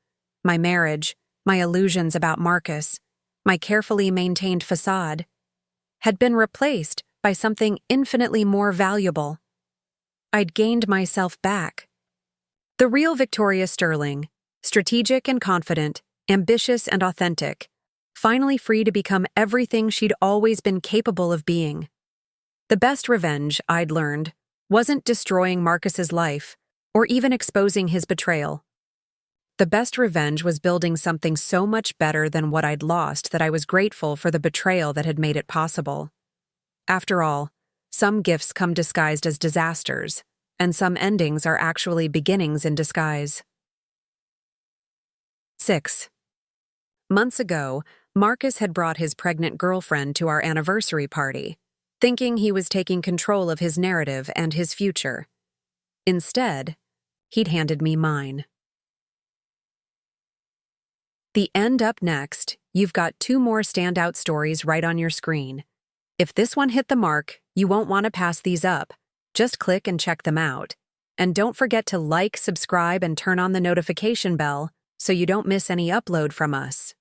my marriage, my illusions about Marcus, my carefully maintained facade, had been replaced by something infinitely more valuable. I'd gained myself back. The real Victoria Sterling, strategic and confident, ambitious and authentic, finally free to become everything she'd always been capable of being. The best revenge, I'd learned, wasn't destroying Marcus's life, or even exposing his betrayal. The best revenge was building something so much better than what I'd lost that I was grateful for the betrayal that had made it possible. After all, some gifts come disguised as disasters, and some endings are actually beginnings in disguise. 6. Months ago, Marcus had brought his pregnant girlfriend to our anniversary party, thinking he was taking control of his narrative and his future. Instead, he'd handed me mine. The end up next, you've got 2 more standout stories right on your screen. If this one hit the mark, you won't want to pass these up. Just click and check them out. And don't forget to like, subscribe, and turn on the notification bell so you don't miss any upload from us.